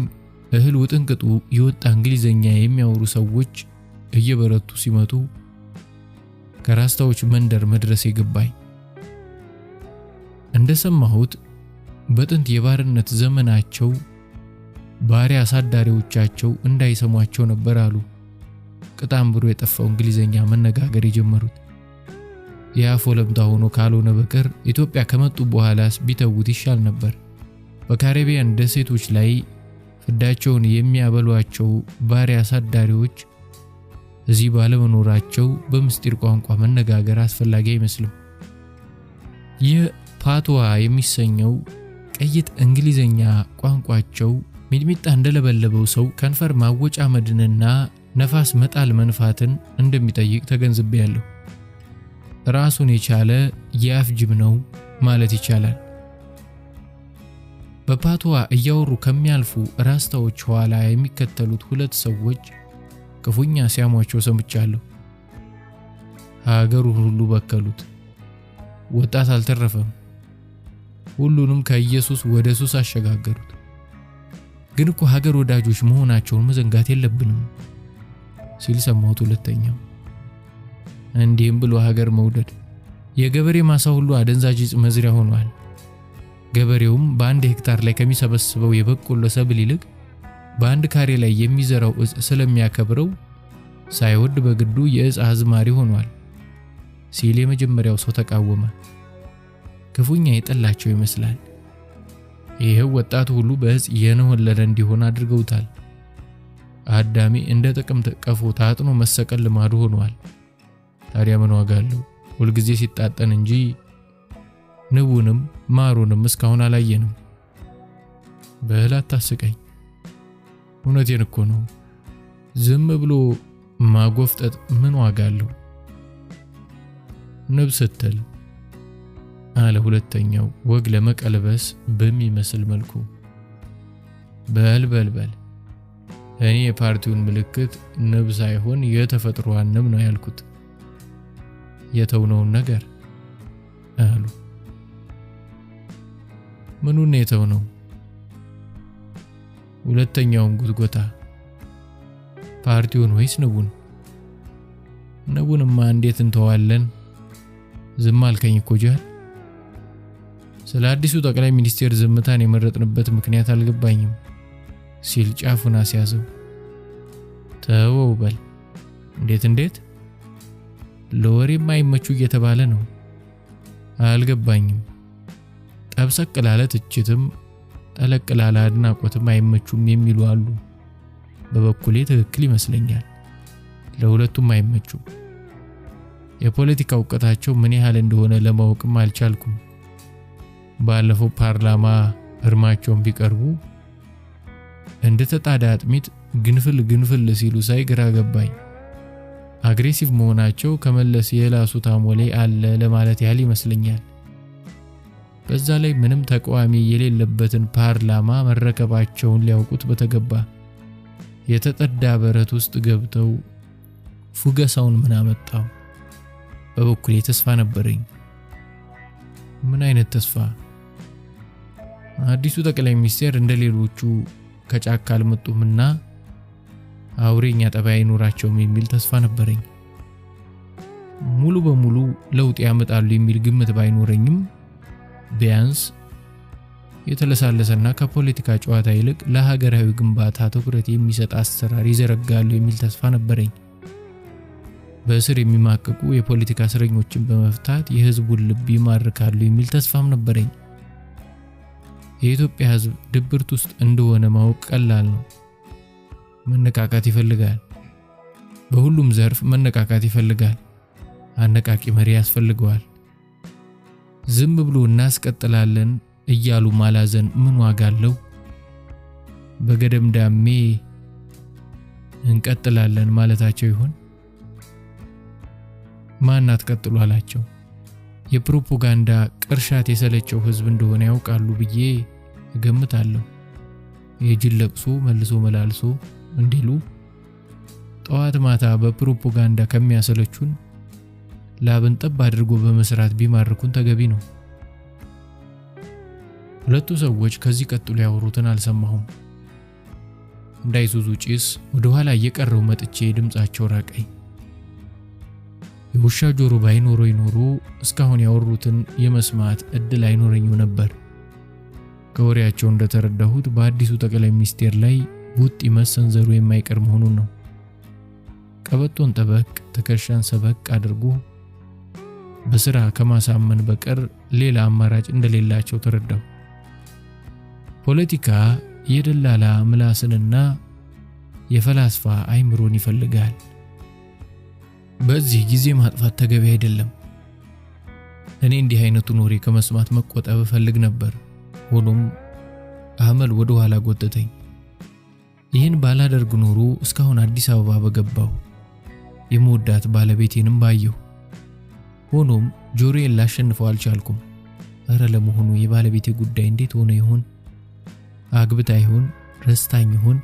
እህል ውጥንቅጡ የወጣ እንግሊዘኛ የሚያወሩ ሰዎች እየበረቱ ሲመጡ ከራስታዎች መንደር መድረሴ ገባኝ። እንደሰማሁት በጥንት የባርነት ዘመናቸው ባሪያ አሳዳሪዎቻቸው እንዳይሰሟቸው ነበር አሉ ቅጣም ብሎ የጠፋው እንግሊዘኛ መነጋገር የጀመሩት። የአፎ ለምታ ሆኖ ካልሆነ በቀር ኢትዮጵያ ከመጡ በኋላስ ቢተውት ይሻል ነበር። በካሪቢያን ደሴቶች ላይ ፍዳቸውን የሚያበሏቸው ባሪያ አሳዳሪዎች እዚህ ባለመኖራቸው በምስጢር ቋንቋ መነጋገር አስፈላጊ አይመስልም። የፓትዋ የሚሰኘው ቀይት እንግሊዘኛ ቋንቋቸው ሚጥሚጣ እንደለበለበው ሰው ከንፈር ማወጫ መድንና ነፋስ መጣል መንፋትን እንደሚጠይቅ ተገንዝቤያለሁ። ራሱን የቻለ የአፍ ጅብ ነው ማለት ይቻላል። በፓትዋ እያወሩ ከሚያልፉ ራስታዎች ኋላ የሚከተሉት ሁለት ሰዎች ክፉኛ ሲያሟቸው ሰምቻለሁ። ሀገሩን ሁሉ በከሉት። ወጣት አልተረፈም። ሁሉንም ከኢየሱስ ወደ ሱስ አሸጋገሩት። ግን እኮ ሀገር ወዳጆች መሆናቸውን መዘንጋት የለብንም ሲል ሰማሁት ሁለተኛው። እንዲህም ብሎ ሀገር መውደድ የገበሬ ማሳ ሁሉ አደንዛዥ ዕፅ መዝሪያ ሆኗል። ገበሬውም በአንድ ሄክታር ላይ ከሚሰበስበው የበቆሎ ሰብል ይልቅ በአንድ ካሬ ላይ የሚዘራው ዕፅ ስለሚያከብረው ሳይወድ በግዱ የዕፅ አዝማሪ ሆኗል ሲል የመጀመሪያው ሰው ተቃወመ። ክፉኛ የጠላቸው ይመስላል። ይሄው ወጣቱ ሁሉ በዕፅ የነወለለ እንዲሆን አድርገውታል። አዳሚ እንደ ጥቅምት ቀፎ ታጥኖ መሰቀል ልማዱ ሆኗል። ታዲያ ምን ዋጋ አለው? ሁልጊዜ ሲጣጠን እንጂ ንቡንም ማሩንም እስካሁን አላየንም። በል አታስቀኝ። እውነቴን እኮ ነው። ዝም ብሎ ማጎፍጠጥ ምን ዋጋ አለው? ንብ ስትል አለ ሁለተኛው ወግ ለመቀልበስ በሚመስል መልኩ። በል እኔ የፓርቲውን ምልክት ንብ ሳይሆን የተፈጥሮዋን ንብ ነው ያልኩት። የተውነውን ነገር አሉ። ምኑን የተውነው? ሁለተኛውን ጉትጎታ። ፓርቲውን ወይስ ንቡን? ንቡንማ እንዴት እንተዋለን? ዝም አልከኝ እኮ ጃል። ስለ አዲሱ ጠቅላይ ሚኒስቴር ዝምታን የመረጥንበት ምክንያት አልገባኝም ሲል ጫፉን አስያዘው። ተወው በል። እንዴት? ለወሬ የማይመቹ እየተባለ ነው። አልገባኝም። ጠብሰቅ ላለ ትችትም ጠለቅ ላለ አድናቆትም አይመቹም የሚሉ አሉ። በበኩሌ ትክክል ይመስለኛል። ለሁለቱም አይመቹም። የፖለቲካ እውቀታቸው ምን ያህል እንደሆነ ለማወቅም አልቻልኩም። ባለፈው ፓርላማ እርማቸውን ቢቀርቡ እንደተጣዳ አጥሚት ግንፍል ሲሉ ሳይ ግራ ገባኝ። አግሬሲቭ መሆናቸው ከመለስ የላሱት አሞሌ አለ ለማለት ያህል ይመስለኛል። በዛ ላይ ምንም ተቃዋሚ የሌለበትን ፓርላማ መረከባቸውን ሊያውቁት በተገባ። የተጠዳ በረት ውስጥ ገብተው ፉገሳውን ምን አመጣው? በበኩሌ ተስፋ ነበረኝ። ምን አይነት ተስፋ? አዲሱ ጠቅላይ ሚኒስቴር እንደሌሎቹ ከጫካ አልመጡምና አውሬኛ ጠባይ አይኖራቸውም የሚል ተስፋ ነበረኝ። ሙሉ በሙሉ ለውጥ ያመጣሉ የሚል ግምት ባይኖረኝም ቢያንስ የተለሳለሰና ከፖለቲካ ጨዋታ ይልቅ ለሀገራዊ ግንባታ ትኩረት የሚሰጥ አሰራር ይዘረጋሉ የሚል ተስፋ ነበረኝ። በእስር የሚማቀቁ የፖለቲካ እስረኞችን በመፍታት የህዝቡን ልብ ይማርካሉ የሚል ተስፋም ነበረኝ። የኢትዮጵያ ህዝብ ድብርት ውስጥ እንደሆነ ማወቅ ቀላል ነው። መነቃቃት ይፈልጋል። በሁሉም ዘርፍ መነቃቃት ይፈልጋል። አነቃቂ መሪ ያስፈልገዋል። ዝም ብሎ እናስቀጥላለን እያሉ ማላዘን ምን ዋጋ አለው? በገደምዳሜ እንቀጥላለን ማለታቸው ይሆን? ማን አትቀጥሉ አላቸው? የፕሮፓጋንዳ ቅርሻት የሰለቸው ህዝብ እንደሆነ ያውቃሉ ብዬ እገምታለሁ። የጅል ለቅሶ መልሶ መላልሶ እንዲሉ ጠዋት ማታ በፕሮፓጋንዳ ከሚያሰለቹን ላብን ጠብ አድርጎ በመስራት ቢማርኩን ተገቢ ነው። ሁለቱ ሰዎች ከዚህ ቀጥሎ ያወሩትን አልሰማሁም። እንዳይዙዙ ጭስ ወደ ኋላ እየቀረው መጥቼ ድምጻቸው ራቀኝ። የውሻ ጆሮ ባይኖረው ይኖሩ እስካሁን ያወሩትን የመስማት እድል አይኖረኝም ነበር። ከወሬያቸው እንደተረዳሁት በአዲሱ ጠቅላይ ሚኒስቴር ላይ ቡጢ መሰንዘሩ የማይቀር መሆኑን ነው። ቀበቶን ጠበቅ ትከሻን ሰበቅ አድርጎ በስራ ከማሳመን በቀር ሌላ አማራጭ እንደሌላቸው ተረዳሁ። ፖለቲካ የደላላ ምላስንና የፈላስፋ አይምሮን ይፈልጋል። በዚህ ጊዜ ማጥፋት ተገቢ አይደለም። እኔ እንዲህ አይነቱን ወሬ ከመስማት መቆጠብ ፈልግ ነበር። ሆኖም አመል ወደ ኋላ ጎተተኝ። ይህን ባላደርግ ኖሮ እስካሁን አዲስ አበባ በገባሁ የምወዳት ባለቤቴንም ባየሁ። ሆኖም ጆሮዬን ላሸንፈው አልቻልኩም። እረ ለመሆኑ የባለቤቴ ጉዳይ እንዴት ሆነ ይሆን? አግብታ ይሆን? ረስታኝ ይሆን?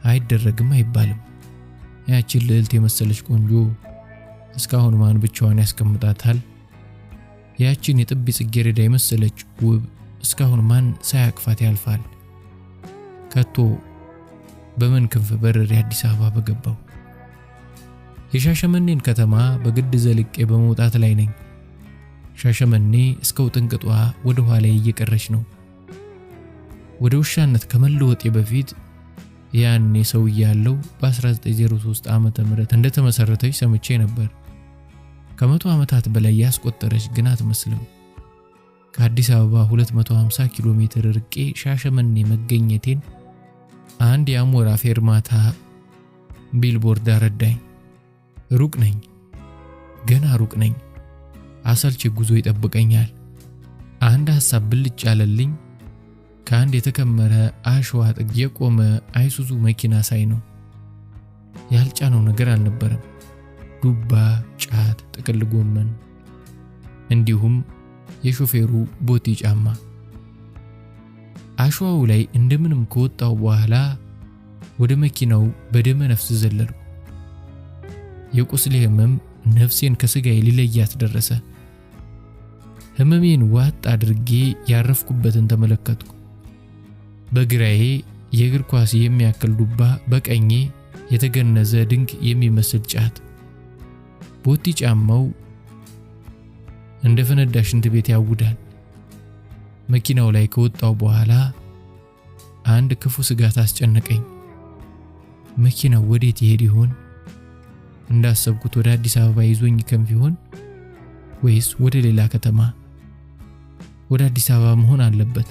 አይደረግም አይባልም። ያቺን ልዕልት የመሰለች ቆንጆ እስካሁን ማን ብቻዋን ያስቀምጣታል? ያቺን የጥቢ ጽጌረዳ የመሰለች ውብ እስካሁን ማን ሳያቅፋት ያልፋል? ከቶ በምን ክንፍ በረሬ አዲስ አበባ በገባው? የሻሸመኔን ከተማ በግድ ዘልቄ በመውጣት ላይ ነኝ። ሻሸመኔ እስከ ውጥንቅጧ ወደ ኋላ እየቀረች ነው። ወደ ውሻነት ከመለወጤ በፊት ያኔ ሰው ያለው በ1903 ዓመተ ምህረት እንደተመሰረተች ሰምቼ ነበር። ከ100 ዓመታት በላይ ያስቆጠረች ግን አትመስልም። ከአዲስ አበባ 250 ኪሎ ሜትር ርቄ ሻሸመኔ መገኘቴን አንድ የአሞራ ፌርማታ ቢልቦርድ አረዳኝ። ሩቅ ነኝ፣ ገና ሩቅ ነኝ። አሰልቺ ጉዞ ይጠብቀኛል። አንድ ሐሳብ ብልጭ ያለልኝ ከአንድ የተከመረ አሸዋ ጥግ የቆመ አይሱዙ መኪና ሳይ ነው። ያልጫነው ነገር አልነበረም። ዱባ፣ ጫት፣ ጥቅል ጎመን እንዲሁም የሾፌሩ ቦቲ ጫማ። አሸዋው ላይ እንደምንም ከወጣው በኋላ ወደ መኪናው በደመ ነፍስ ዘለልኩ። የቁስሌ ህመም ነፍሴን ከስጋዬ ሊለያት ደረሰ። ህመሜን ዋጥ አድርጌ ያረፍኩበትን ተመለከትኩ። በግራዬ የእግር ኳስ የሚያክል ዱባ፣ በቀኜ የተገነዘ ድንክ የሚመስል ጫት። ቦቲ ጫማው እንደ ፈነዳ ሽንት ቤት ያውዳል። መኪናው ላይ ከወጣው በኋላ አንድ ክፉ ስጋት አስጨነቀኝ። መኪናው ወዴት ይሄድ ይሆን? እንዳሰብኩት ወደ አዲስ አበባ ይዞኝ ከንፍ ይሆን ወይስ ወደ ሌላ ከተማ? ወደ አዲስ አበባ መሆን አለበት።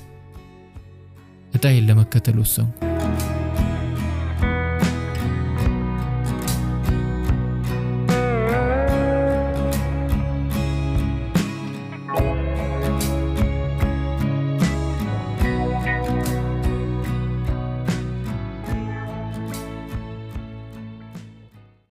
እጣዬን ለመከተል ወሰንኩ።